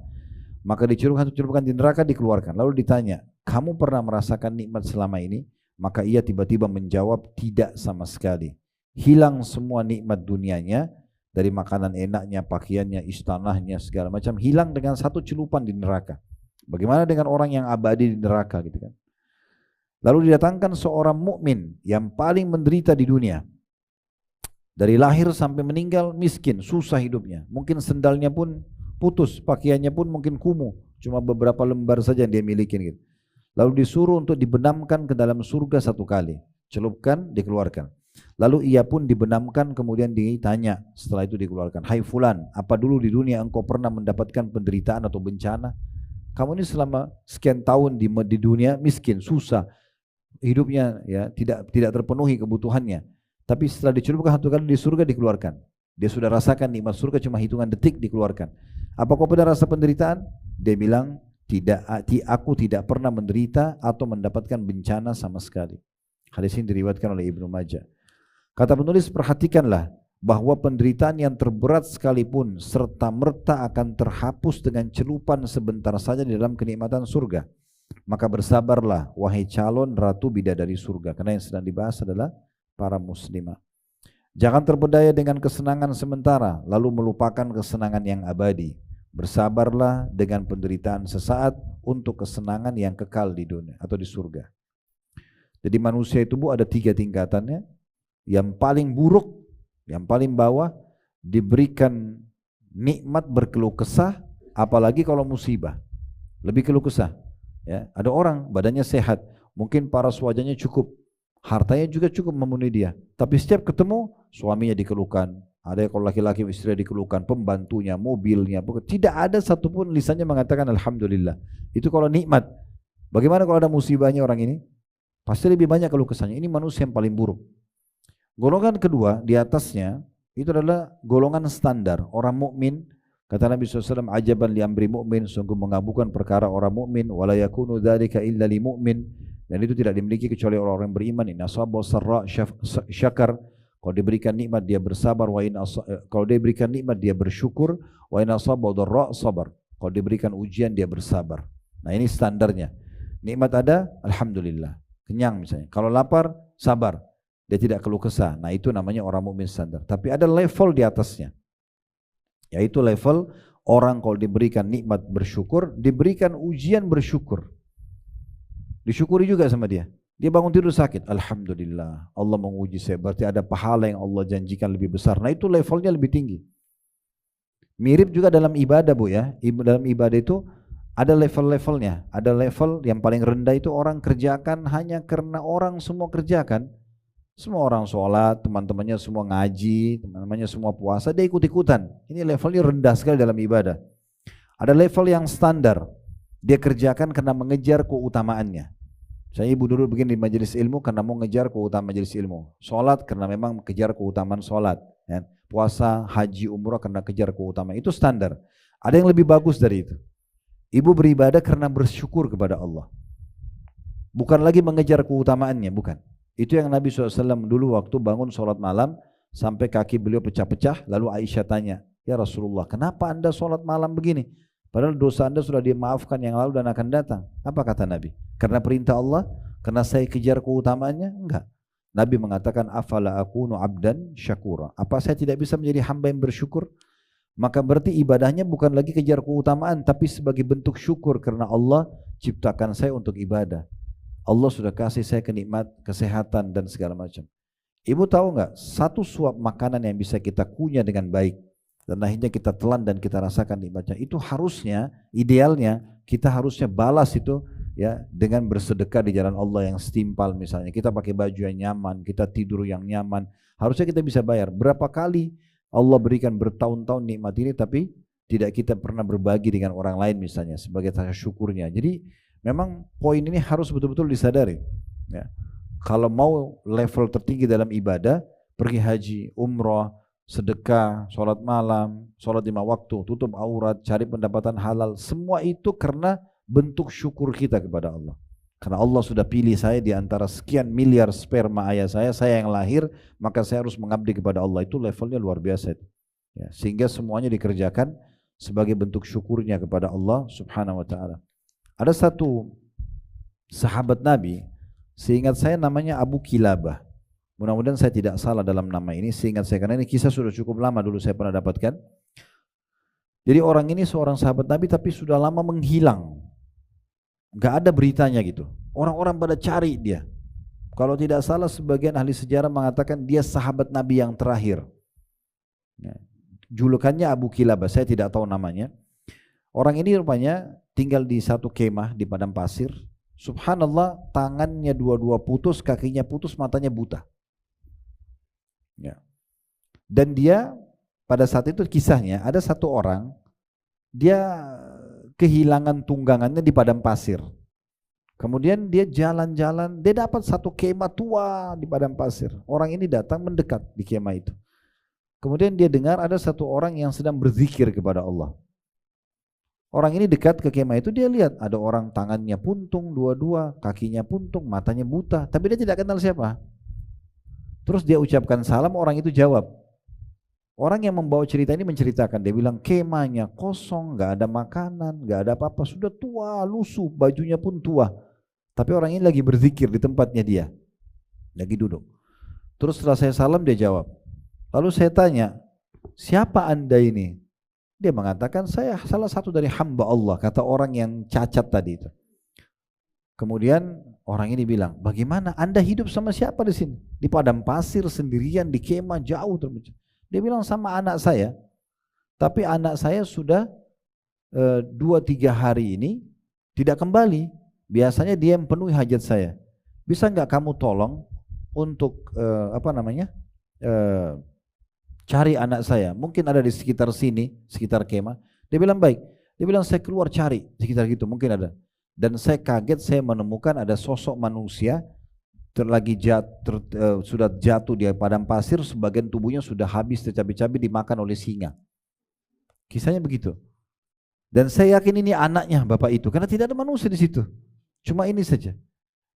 Maka dicelupkan di neraka, dikeluarkan. Lalu ditanya, kamu pernah merasakan nikmat selama ini? Maka ia tiba-tiba menjawab, tidak sama sekali. Hilang semua nikmat dunianya, dari makanan enaknya, pakaiannya, istanahnya, segala macam, hilang dengan satu celupan di neraka. Bagaimana dengan orang yang abadi di neraka gitu kan? Lalu didatangkan seorang mukmin yang paling menderita di dunia. Dari lahir sampai meninggal miskin, susah hidupnya. Mungkin sendalnya pun putus, pakaiannya pun mungkin kumuh, cuma beberapa lembar saja yang dia miliki gitu. Lalu disuruh untuk dibenamkan ke dalam surga satu kali. Celupkan, dikeluarkan. Lalu ia pun dibenamkan, kemudian ditanya setelah itu dikeluarkan, hai fulan, apa dulu di dunia engkau pernah mendapatkan penderitaan atau bencana? Kamu ini selama sekian tahun di dunia miskin, susah, hidupnya ya tidak terpenuhi kebutuhannya. Tapi setelah dicelupkan satu kali di surga, dikeluarkan. Dia sudah rasakan nikmat surga, cuma hitungan detik dikeluarkan. Apa kau pernah rasa penderitaan? Dia bilang, tidak, aku tidak pernah menderita atau mendapatkan bencana sama sekali. Hadis ini diriwayatkan oleh Ibnu Majah. Kata penulis, perhatikanlah bahwa penderitaan yang terberat sekalipun serta-merta akan terhapus dengan celupan sebentar saja di dalam kenikmatan surga. Maka bersabarlah wahai calon ratu bidadari surga, karena yang sedang dibahas adalah para muslimah. Jangan terpedaya dengan kesenangan sementara lalu melupakan kesenangan yang abadi. Bersabarlah dengan penderitaan sesaat untuk kesenangan yang kekal di dunia atau di surga. Jadi manusia itu ada 3 tingkatannya. Yang paling buruk, yang paling bawah, diberikan nikmat berkeluh kesah, apalagi kalau musibah, lebih keluh kesah. Ya, ada orang badannya sehat, mungkin paras wajahnya cukup, hartanya juga cukup memenuhi dia, tapi setiap ketemu suaminya dikeluhkan. Ada kalau laki-laki istrinya dikeluhkan, pembantunya, mobilnya, tidak ada satupun lisannya mengatakan alhamdulillah. Itu kalau nikmat. Bagaimana kalau ada musibahnya orang ini? Pasti lebih banyak keluh kesahnya. Ini manusia yang paling buruk. Golongan kedua di atasnya itu adalah golongan standar orang mukmin. Kata Nabi SAW, ajaban li amri mu'min, sungguh mengabulkan perkara orang mukmin, wala yakunu dzalika illa li mu'min, dan itu tidak dimiliki kecuali orang-orang beriman. In asaba sarra syakar, kalau diberikan nikmat dia bersabar, kalau diberikan nikmat dia bersyukur, wa in asaba dharra sabar, kalau diberikan ujian dia bersabar. Nah, ini standarnya. Nikmat ada, alhamdulillah, kenyang misalnya. Kalau lapar, sabar, dia tidak keluh kesah. Nah, itu namanya orang mukmin standar. Tapi ada level di atasnya, yaitu level orang kalau diberikan nikmat bersyukur, diberikan ujian bersyukur, disyukuri juga sama dia. Dia bangun tidur sakit, alhamdulillah, Allah menguji saya, berarti ada pahala yang Allah janjikan lebih besar. Nah, itu levelnya lebih tinggi. Mirip juga dalam ibadah, Bu, ya. Dalam ibadah itu ada level-levelnya. Ada level yang paling rendah itu orang kerjakan hanya karena orang semua kerjakan. Semua orang sholat, teman-temannya semua ngaji, teman-temannya semua puasa, dia ikut-ikutan. Ini levelnya rendah sekali dalam ibadah. Ada level yang standar, dia kerjakan karena mengejar keutamaannya. Saya ibu dulu begini di majelis ilmu karena mau ngejar keutamaan majelis ilmu. Sholat karena memang kejar keutamaan sholat. Ya. Puasa, haji, umrah karena kejar keutamaan. Itu standar. Ada yang lebih bagus dari itu. Ibu beribadah karena bersyukur kepada Allah. Bukan lagi mengejar keutamaannya, bukan. Itu yang Nabi SAW dulu waktu bangun sholat malam sampai kaki beliau pecah-pecah, lalu Aisyah tanya, ya Rasulullah, kenapa anda sholat malam begini? Padahal dosa anda sudah dimaafkan yang lalu dan akan datang. Apa kata Nabi? Karena perintah Allah? Karena saya kejar keutamaannya? Enggak. Nabi mengatakan, afala akunu abdan syakura. Apa saya tidak bisa menjadi hamba yang bersyukur? Maka berarti ibadahnya bukan lagi kejar keutamaan, tapi sebagai bentuk syukur karena Allah ciptakan saya untuk ibadah. Allah sudah kasih saya kenikmat, kesehatan dan segala macam. Ibu tahu nggak, satu suap makanan yang bisa kita kunyah dengan baik dan akhirnya kita telan dan kita rasakan nikmatnya, itu harusnya, idealnya kita harusnya balas itu ya dengan bersedekah di jalan Allah yang setimpal misalnya. Kita pakai baju yang nyaman, kita tidur yang nyaman, harusnya kita bisa bayar. Berapa kali Allah berikan bertahun-tahun nikmat ini tapi tidak kita pernah berbagi dengan orang lain misalnya sebagai tanda syukurnya. Jadi memang poin ini harus betul-betul disadari. Ya. Kalau mau level tertinggi dalam ibadah, pergi haji, umrah, sedekah, sholat malam, sholat 5 waktu, tutup aurat, cari pendapatan halal, semua itu karena bentuk syukur kita kepada Allah. Karena Allah sudah pilih saya di antara sekian miliar sperma ayah saya yang lahir, maka saya harus mengabdi kepada Allah. Itu levelnya luar biasa. Ya, sehingga semuanya dikerjakan sebagai bentuk syukurnya kepada Allah Subhanahu wa ta'ala. Ada satu sahabat Nabi, seingat saya namanya Abu Kilabah. Mudah-mudahan saya tidak salah dalam nama ini, seingat saya, karena ini kisah sudah cukup lama dulu saya pernah dapatkan. Jadi orang ini seorang sahabat Nabi tapi sudah lama menghilang. Gak ada beritanya gitu. Orang-orang pada cari dia. Kalau tidak salah sebagian ahli sejarah mengatakan dia sahabat Nabi yang terakhir. Ya. Julukannya Abu Kilabah, saya tidak tahu namanya. Orang ini rupanya tinggal di satu kemah di padang pasir. Subhanallah, tangannya dua-dua putus, kakinya putus, matanya buta. Ya. Dan dia pada saat itu kisahnya ada satu orang, dia kehilangan tunggangannya di padang pasir. Kemudian dia jalan-jalan, dia dapat satu kemah tua di padang pasir. Orang ini datang mendekat di kemah itu. Kemudian dia dengar ada satu orang yang sedang berzikir kepada Allah. Orang ini dekat ke kemah itu, dia lihat ada orang tangannya puntung dua-dua, kakinya puntung, matanya buta, tapi dia tidak kenal siapa. Terus dia ucapkan salam, orang itu jawab. Orang yang membawa cerita ini menceritakan, dia bilang kemahnya kosong, gak ada makanan, gak ada apa-apa, sudah tua, lusuh, bajunya pun tua. Tapi orang ini lagi berzikir di tempatnya dia, lagi duduk. Terus setelah saya salam dia jawab. Lalu saya tanya, siapa anda ini? Dia mengatakan, saya salah satu dari hamba Allah, kata orang yang cacat tadi itu. Kemudian orang ini bilang, bagaimana anda hidup sama siapa di sini? Di padang pasir sendirian, di kemah jauh terpencil. Dia bilang sama anak saya, tapi anak saya sudah 2-3 hari ini tidak kembali. Biasanya dia yang penuhi hajat saya. Bisa nggak kamu tolong untuk cari anak saya, mungkin ada di sekitar sini, sekitar kemah. Dia bilang baik. Dia bilang saya keluar cari sekitar gitu, mungkin ada. Dan saya kaget, saya menemukan ada sosok manusia sudah jatuh di padang pasir, sebagian tubuhnya sudah habis tercabik-cabik dimakan oleh singa. Kisahnya begitu. Dan saya yakin ini anaknya bapak itu, karena tidak ada manusia di situ. Cuma ini saja.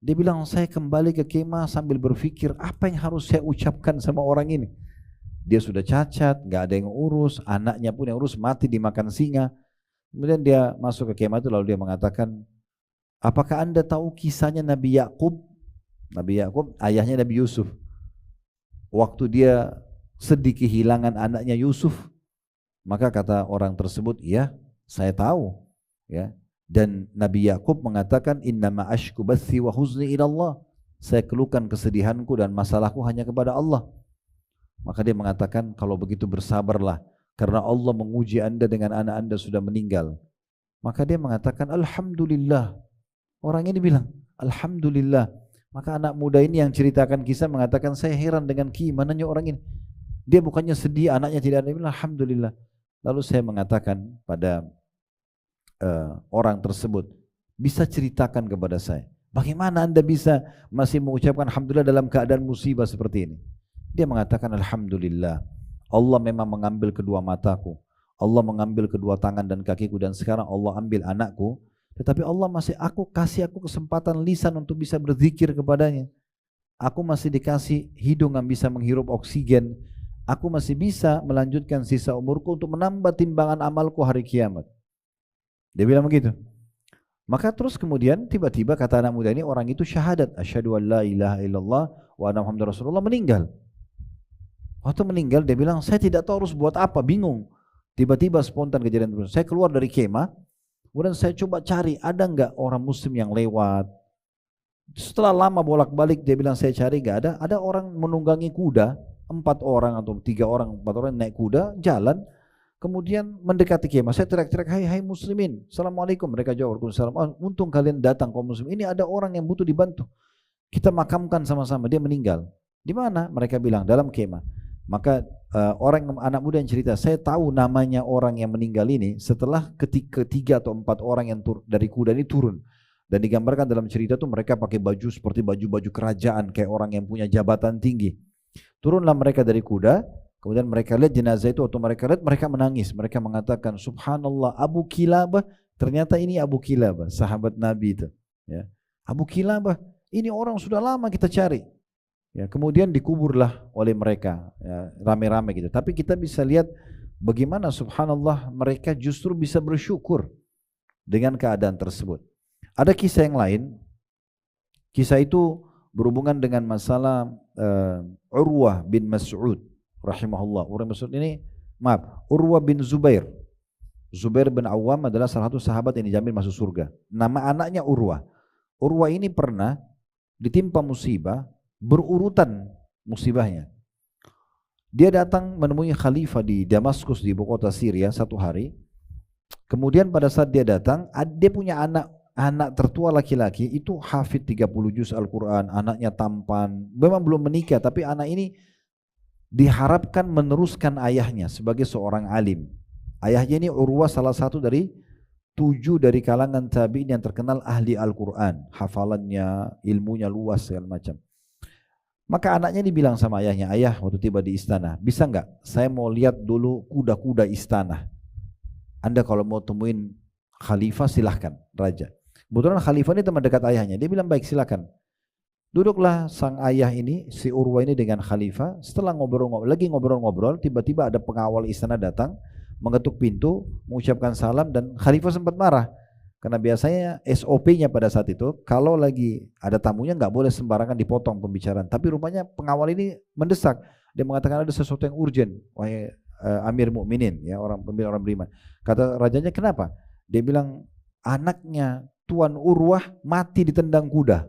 Dia bilang, saya kembali ke kemah sambil berpikir apa yang harus saya ucapkan sama orang ini. Dia sudah cacat, nggak ada yang urus, anaknya pun yang urus mati dimakan singa. Kemudian dia masuk ke kemah itu, lalu dia mengatakan, apakah anda tahu kisahnya Nabi Yakub? Nabi Yakub ayahnya Nabi Yusuf. Waktu dia sedih kehilangan anaknya Yusuf, maka kata orang tersebut, iya saya tahu. Ya. Dan Nabi Yakub mengatakan, innama ashku bathi wa huzni ilallah. Saya keluhkan kesedihanku dan masalahku hanya kepada Allah. Maka dia mengatakan, kalau begitu bersabarlah, karena Allah menguji anda dengan anak anda sudah meninggal. Maka dia mengatakan, alhamdulillah. Orang ini bilang, alhamdulillah. Maka anak muda ini yang ceritakan kisah mengatakan, saya heran dengan keimanannya orang ini. Dia bukannya sedih, anaknya tidak ada, dia bilang, alhamdulillah. Lalu saya mengatakan pada orang tersebut, bisa ceritakan kepada saya, bagaimana anda bisa masih mengucapkan alhamdulillah dalam keadaan musibah seperti ini? Dia mengatakan, alhamdulillah, Allah memang mengambil kedua mataku, Allah mengambil kedua tangan dan kakiku, dan sekarang Allah ambil anakku, tetapi Allah masih kasih aku kesempatan lisan untuk bisa berzikir kepadanya. Aku masih dikasih hidung yang bisa menghirup oksigen. Aku masih bisa melanjutkan sisa umurku untuk menambah timbangan amalku hari kiamat. Dia bilang begitu. Maka terus kemudian tiba-tiba kata anak muda ini, orang itu syahadat, asyhadu an la ilaha illallah wa anna muhammadar rasulullah, meninggal. Waktu meninggal dia bilang, saya tidak tahu harus buat apa, bingung. Tiba-tiba spontan kejadian itu. Saya keluar dari kemah, kemudian saya coba cari ada enggak orang muslim yang lewat. Setelah lama bolak-balik dia bilang saya cari enggak ada. Ada orang menunggangi kuda, 4 orang atau 3 orang, 4 orang naik kuda jalan. Kemudian mendekati kemah, saya teriak-teriak, hai muslimin, assalamualaikum. Mereka jawab, waalaikumsalam. Oh, untung kalian datang kaum muslim. Ini ada orang yang butuh dibantu. Kita makamkan sama-sama, dia meninggal. Di mana? Mereka bilang dalam kemah. Maka anak muda yang cerita, saya tahu namanya orang yang meninggal ini setelah ketiga atau 4 orang yang dari kuda ini turun. Dan digambarkan dalam cerita itu mereka pakai baju seperti baju-baju kerajaan, kayak orang yang punya jabatan tinggi. Turunlah mereka dari kuda. Kemudian mereka lihat jenazah itu, waktu mereka lihat mereka menangis. Mereka mengatakan, subhanallah, Abu Kilabah, ternyata ini Abu Kilabah, sahabat Nabi itu. Ya. Abu Kilabah, ini orang sudah lama kita cari. Ya, kemudian dikuburlah oleh mereka, ya, rame-rame gitu. Tapi kita bisa lihat bagaimana subhanallah mereka justru bisa bersyukur dengan keadaan tersebut. Ada kisah yang lain, kisah itu berhubungan dengan masalah Urwah bin Mas'ud rahimahullah. Urwah bin Zubair. Zubair bin Awam adalah salah satu sahabat yang dijamin masuk surga. Nama anaknya Urwah. Urwah ini pernah ditimpa musibah, berurutan musibahnya. Dia datang menemui khalifah di Damaskus di ibu kota Syria satu hari. Kemudian pada saat dia datang, dia punya anak tertua laki-laki itu hafid 30 juz Al-Quran, anaknya tampan, memang belum menikah, tapi anak ini diharapkan meneruskan ayahnya sebagai seorang alim. Ayahnya ini Urwah salah satu dari 7 dari kalangan tabi'in yang terkenal ahli Al-Quran, hafalannya, ilmunya luas segala macam. Maka anaknya ini bilang sama ayahnya, ayah waktu tiba di istana, bisa enggak saya mau lihat dulu kuda-kuda istana. Anda kalau mau temuin khalifah silahkan, raja. Kebetulan khalifah ini teman dekat ayahnya, dia bilang baik silahkan. Duduklah sang ayah ini, si Urwah ini dengan khalifah. Setelah ngobrol-ngobrol, tiba-tiba ada pengawal istana datang, mengetuk pintu, mengucapkan salam, dan khalifah sempat marah. Karena biasanya SOP-nya pada saat itu, kalau lagi ada tamunya nggak boleh sembarangan dipotong pembicaraan. Tapi rupanya pengawal ini mendesak. Dia mengatakan ada sesuatu yang urgent, wahai Amir Mukminin, ya orang pemimpin orang beriman. Kata rajanya, kenapa? Dia bilang anaknya Tuan Urwah mati ditendang kuda.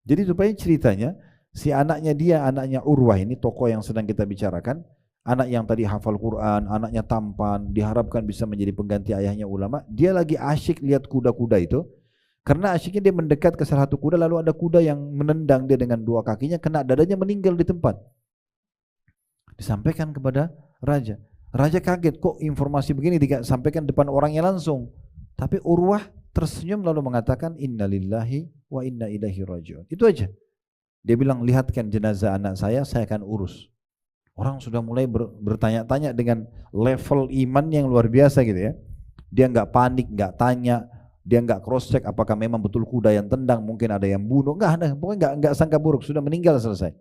Jadi supaya ceritanya si anaknya Urwah ini, tokoh yang sedang kita bicarakan, anak yang tadi hafal Quran, anaknya tampan, diharapkan bisa menjadi pengganti ayahnya ulama, dia lagi asyik lihat kuda-kuda itu. Karena asyiknya dia mendekat ke salah satu kuda, lalu ada kuda yang menendang dia dengan 2 kakinya, kena dadanya, meninggal di tempat. Disampaikan kepada raja. Raja kaget, kok informasi begini disampaikan depan orangnya langsung. Tapi Urwah tersenyum lalu mengatakan innalillahi wa inna ilaihi raji'un. Itu aja. Dia bilang, lihatkan jenazah anak saya akan urus. Orang sudah mulai bertanya-tanya dengan level iman yang luar biasa gitu ya. Dia nggak panik, nggak tanya, dia nggak cross check apakah memang betul kuda yang tendang, mungkin ada yang bunuh, nggak ada, pokoknya nggak sangka buruk, sudah meninggal selesai.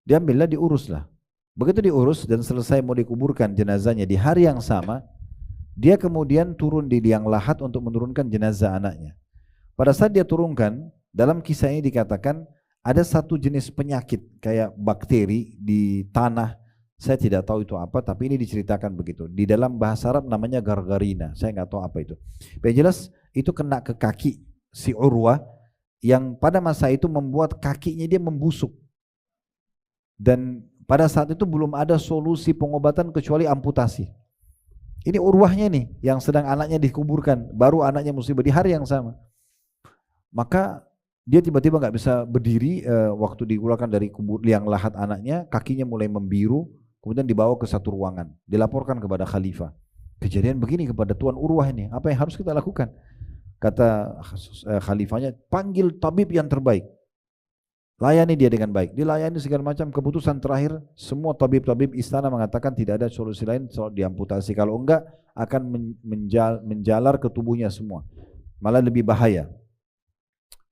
Diambillah, diuruslah. Begitu diurus dan selesai mau dikuburkan jenazahnya di hari yang sama, dia kemudian turun di liang lahat untuk menurunkan jenazah anaknya. Pada saat dia turunkan, dalam kisah ini dikatakan ada satu jenis penyakit kayak bakteri di tanah. Saya tidak tahu itu apa, tapi ini diceritakan begitu. Di dalam bahasa Arab namanya gargarina. Saya nggak tahu apa itu. Yang jelas itu kena ke kaki si Urwah yang pada masa itu membuat kakinya dia membusuk. Dan pada saat itu belum ada solusi pengobatan kecuali amputasi. Ini Urwahnya nih yang sedang anaknya dikuburkan, baru anaknya musibah di hari yang sama. Maka dia tiba-tiba nggak bisa berdiri waktu dikeluarkan dari liang lahat anaknya, kakinya mulai membiru, kemudian dibawa ke satu ruangan, dilaporkan kepada khalifah. Kejadian begini kepada Tuan Urwah ini, apa yang harus kita lakukan? Kata khalifahnya, panggil tabib yang terbaik. Layani dia dengan baik. Dilayani segala macam, keputusan terakhir semua tabib-tabib istana mengatakan tidak ada solusi lain soal diamputasi. Kalau enggak akan menjalar ke tubuhnya semua. Malah lebih bahaya.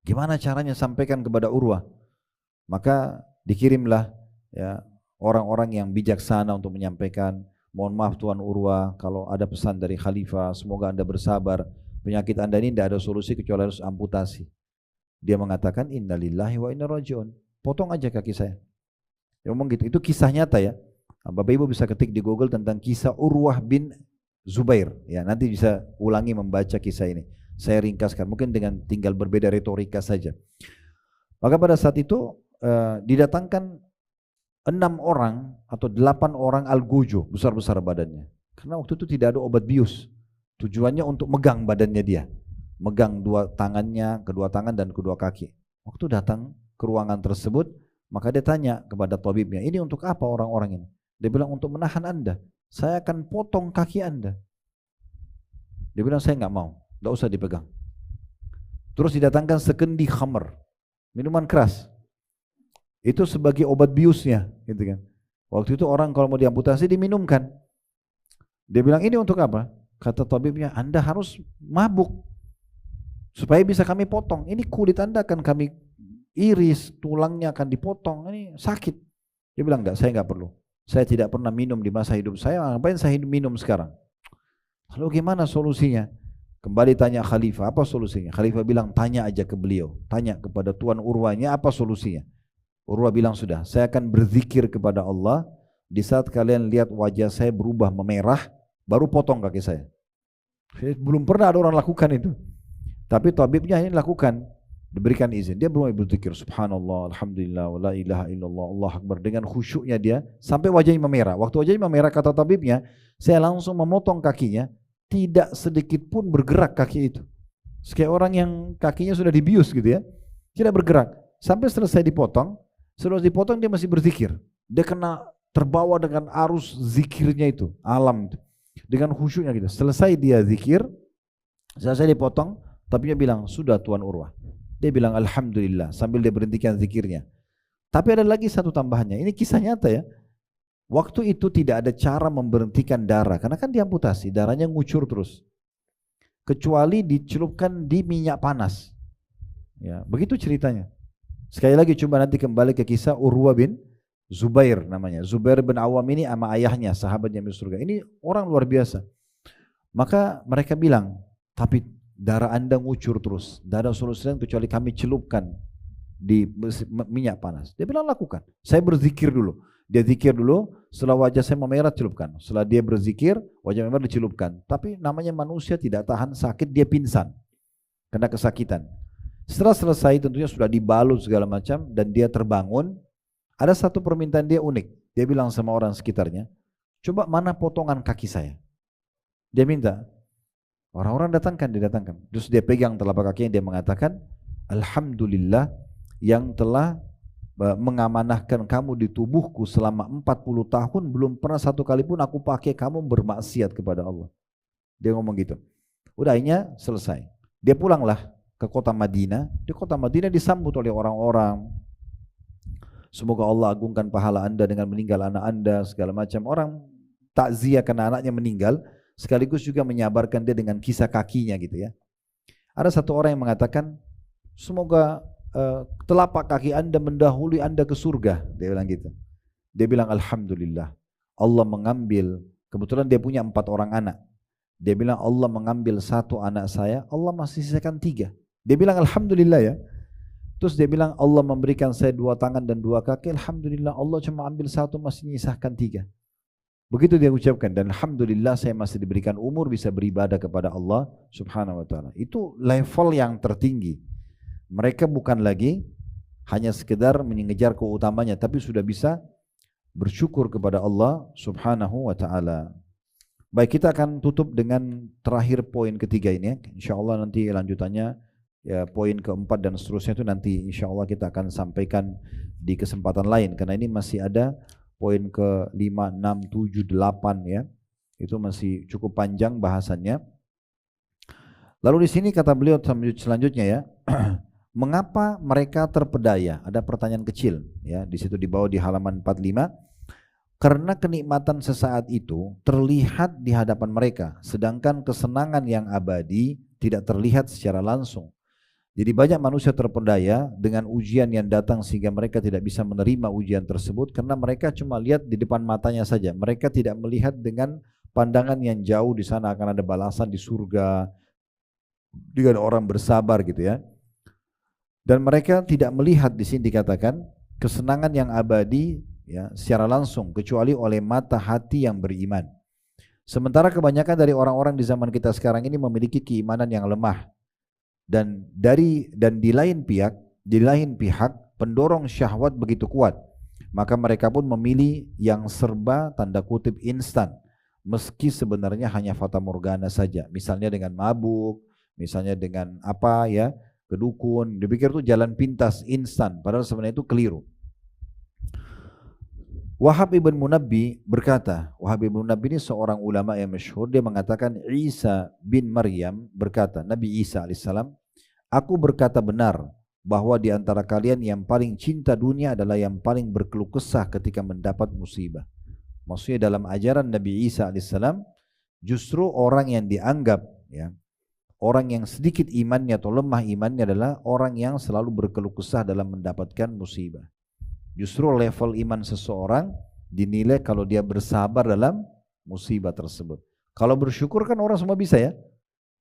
Gimana caranya sampaikan kepada Urwah? Maka dikirimlah ya orang-orang yang bijaksana untuk menyampaikan, mohon maaf Tuan Urwah, kalau ada pesan dari khalifah, semoga Anda bersabar. Penyakit Anda ini tidak ada solusi kecuali harus amputasi. Dia mengatakan innalillahi wa inna rajiun. Potong aja kaki saya. Dia ngomong gitu. Itu kisah nyata ya. Bapak Ibu bisa ketik di Google tentang kisah Urwah bin Zubair. Ya, nanti bisa ulangi membaca kisah ini. Saya ringkaskan, mungkin dengan tinggal berbeda retorika saja. Maka pada saat itu didatangkan 6 orang atau 8 orang algojo, besar-besar badannya. Karena waktu itu tidak ada obat bius. Tujuannya untuk megang badannya dia. Megang kedua tangan dan kedua kaki. Waktu datang ke ruangan tersebut, maka dia tanya kepada tabibnya, ini untuk apa orang-orang ini? Dia bilang untuk menahan Anda. Saya akan potong kaki Anda. Dia bilang saya nggak mau, nggak usah dipegang. Terus didatangkan sekendi khamr, minuman keras. Itu sebagai obat biusnya, gitu kan. Waktu itu orang kalau mau diamputasi diminumkan. Dia bilang ini untuk apa? Kata tabibnya, Anda harus mabuk supaya bisa kami potong. Ini kulit Anda akan kami iris, tulangnya akan dipotong. Ini sakit. Dia bilang enggak, saya enggak perlu. Saya tidak pernah minum di masa hidup saya. Ngapain saya minum sekarang? Lalu gimana solusinya? Kembali tanya khalifah, apa solusinya? Khalifah bilang, tanya aja ke beliau. Tanya kepada Tuan Urwahnya, apa solusinya? Urwah bilang, sudah, saya akan berzikir kepada Allah. Di saat kalian lihat wajah saya berubah memerah, baru potong kaki saya. Belum pernah ada orang lakukan itu. Tapi tabibnya ini lakukan, diberikan izin. Dia mulai berzikir, subhanallah, alhamdulillah, la ilaha illallah, Allah akbar. Dengan khusyuknya dia, sampai wajahnya memerah. Waktu wajahnya memerah, kata tabibnya, saya langsung memotong kakinya, tidak sedikit pun bergerak kaki itu. Kayak orang yang kakinya sudah dibius gitu ya, tidak bergerak. Sampai selesai dipotong, dia masih berzikir. Dia kena terbawa dengan arus zikirnya itu, alam itu. Dengan khusyuknya gitu. Selesai dia zikir, selesai dipotong, tapi dia bilang, sudah Tuan Urwah. Dia bilang alhamdulillah sambil dia berhentikan zikirnya. Tapi ada lagi satu tambahannya. Ini kisah nyata ya. Waktu itu tidak ada cara memberhentikan darah karena kan diamputasi, darahnya ngucur terus. Kecuali dicelupkan di minyak panas. Ya, begitu ceritanya. Sekali lagi coba nanti kembali ke kisah Urwah bin Zubair namanya. Zubair bin Awam ini sama ayahnya, sahabatnya di surga. Ini orang luar biasa. Maka mereka bilang, tapi darah Anda ngucur terus, tidak ada solusi lain kecuali kami celupkan di minyak panas. Dia bilang lakukan. Saya berzikir dulu. Dia zikir dulu, setelah wajah saya memerah celupkan. Setelah dia berzikir, wajah memerah dicelupkan. Tapi namanya manusia tidak tahan sakit, dia pingsan. Kena kesakitan. Setelah selesai tentunya sudah dibalut segala macam dan dia terbangun. Ada satu permintaan dia unik. Dia bilang sama orang sekitarnya, coba mana potongan kaki saya? Dia minta. Orang-orang didatangkan. Terus dia pegang telapak kakinya, dia mengatakan, alhamdulillah yang telah mengamanahkan kamu di tubuhku selama 40 tahun, belum pernah satu kali pun aku pakai kamu bermaksiat kepada Allah. Dia ngomong gitu. Udah akhirnya selesai. Dia pulanglah ke kota Madinah. Di kota Madinah disambut oleh orang-orang. semoga Allah agungkan pahala anda dengan meninggal anak anda, segala macam. Orang takziah karena anaknya meninggal, sekaligus juga menyabarkan dia dengan kisah kakinya gitu ya. Ada satu orang yang mengatakan, semoga telapak kaki anda mendahului anda ke surga, dia bilang gitu. Dia bilang alhamdulillah, Allah mengambil, kebetulan dia punya 4 orang anak. Dia bilang Allah mengambil 1 anak saya, Allah masih sisakan 3. Dia bilang alhamdulillah ya. Terus dia bilang Allah memberikan saya 2 tangan dan 2 kaki, alhamdulillah Allah cuma ambil 1 masih nyisahkan 3. Begitu dia ucapkan, dan alhamdulillah saya masih diberikan umur bisa beribadah kepada Allah subhanahu wa ta'ala. Itu level yang tertinggi. Mereka bukan lagi hanya sekedar mengejar keutamanya, tapi sudah bisa bersyukur kepada Allah subhanahu wa ta'ala. Baik, kita akan tutup dengan terakhir poin ketiga ini ya. InsyaAllah nanti lanjutannya ya, poin keempat dan seterusnya itu nanti InsyaAllah kita akan sampaikan di kesempatan lain, karena ini masih ada poin ke 5, 6, 7, 8 ya. Itu masih cukup panjang bahasannya. Lalu di sini kata beliau selanjutnya ya, mengapa mereka terpedaya? Ada pertanyaan kecil ya di situ di bawah di halaman 45. Karena kenikmatan sesaat itu terlihat di hadapan mereka, sedangkan kesenangan yang abadi tidak terlihat secara langsung. Jadi banyak manusia terpedaya dengan ujian yang datang sehingga mereka tidak bisa menerima ujian tersebut karena mereka cuma lihat di depan matanya saja. Mereka tidak melihat dengan pandangan yang jauh, di sana akan ada balasan di surga dengan orang bersabar gitu ya. Dan mereka tidak melihat, di sini dikatakan kesenangan yang abadi ya secara langsung kecuali oleh mata hati yang beriman. Sementara kebanyakan dari orang-orang di zaman kita sekarang ini memiliki keimanan yang lemah. Dan di lain pihak pendorong syahwat begitu kuat, maka mereka pun memilih yang serba tanda kutip instan, meski sebenarnya hanya fata morgana saja. Misalnya dengan mabuk, misalnya dengan apa ya, kedukun, dipikir itu jalan pintas instan, padahal sebenarnya itu keliru. Wahab ibn Munabbi berkata, Wahab ibn Munabbi ini seorang ulama yang masyhur, dia mengatakan Isa bin Maryam berkata, Nabi Isa alaihissalam, aku berkata benar bahwa di antara kalian yang paling cinta dunia adalah yang paling berkeluh kesah ketika mendapat musibah. Maksudnya dalam ajaran Nabi Isa alaihissalam, justru orang yang dianggap ya, orang yang sedikit imannya atau lemah imannya adalah orang yang selalu berkeluh kesah dalam mendapatkan musibah. Justru level iman seseorang dinilai kalau dia bersabar dalam musibah tersebut. Kalau bersyukur kan orang semua bisa ya.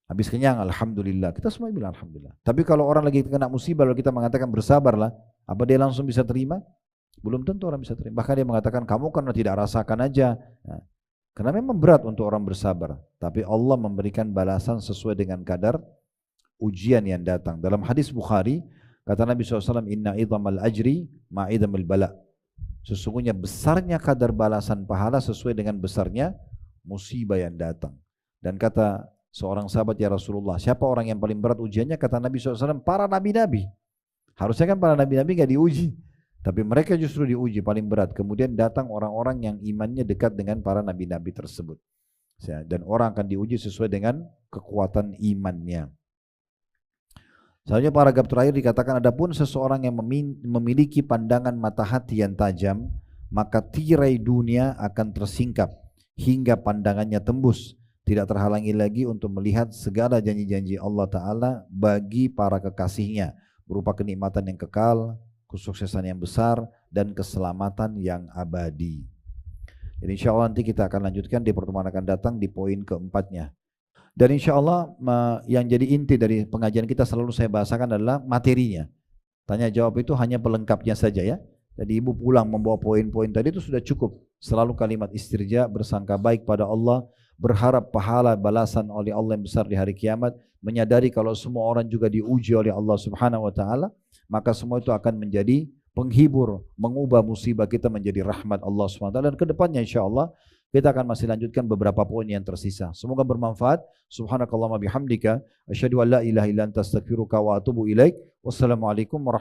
Habis kenyang, alhamdulillah. Kita semua bilang alhamdulillah. Tapi kalau orang lagi kena musibah, lalu kita mengatakan bersabarlah, apa dia langsung bisa terima? Belum tentu orang bisa terima. Bahkan dia mengatakan kamu karena tidak rasakan aja. Nah, karena memang berat untuk orang bersabar. Tapi Allah memberikan balasan sesuai dengan kadar ujian yang datang. Dalam hadis Bukhari, kata Nabi SAW, inna idhamal ajri ma'idhamil bala. Sesungguhnya besarnya kadar balasan pahala sesuai dengan besarnya musibah yang datang. Dan kata seorang sahabat, ya Rasulullah, siapa orang yang paling berat ujiannya? Kata Nabi SAW, para nabi-nabi. Harusnya kan para nabi-nabi gak diuji, tapi mereka justru diuji paling berat. Kemudian datang orang-orang yang imannya dekat dengan para nabi-nabi tersebut. Dan orang akan diuji sesuai dengan kekuatan imannya. Selanjutnya paragraf terakhir dikatakan, adapun seseorang yang memiliki pandangan mata hati yang tajam, maka tirai dunia akan tersingkap hingga pandangannya tembus, tidak terhalangi lagi untuk melihat segala janji-janji Allah Ta'ala bagi para kekasihnya, berupa kenikmatan yang kekal, kesuksesan yang besar, dan keselamatan yang abadi. Jadi insya Allah nanti kita akan lanjutkan di pertemuan akan datang di poin keempatnya. Dan insya Allah yang jadi inti dari pengajian kita selalu saya bahasakan adalah materinya. Tanya jawab itu hanya pelengkapnya saja ya. Jadi ibu pulang membawa poin-poin tadi itu sudah cukup. Selalu kalimat istirja, bersangka baik pada Allah, berharap pahala balasan oleh Allah yang besar di hari kiamat, menyadari kalau semua orang juga diuji oleh Allah Subhanahu wa taala, maka semua itu akan menjadi penghibur, mengubah musibah kita menjadi rahmat Allah Subhanahu wa taala. Dan kedepannya insyaallah kita akan masih lanjutkan beberapa poin yang tersisa. Semoga bermanfaat. Subhanakallahumma bihamdika asyhadu an la ilaha illa anta astaghfiruka wa atubu ilaik. Wassalamualaikum warahmatullahi wabarakatuh.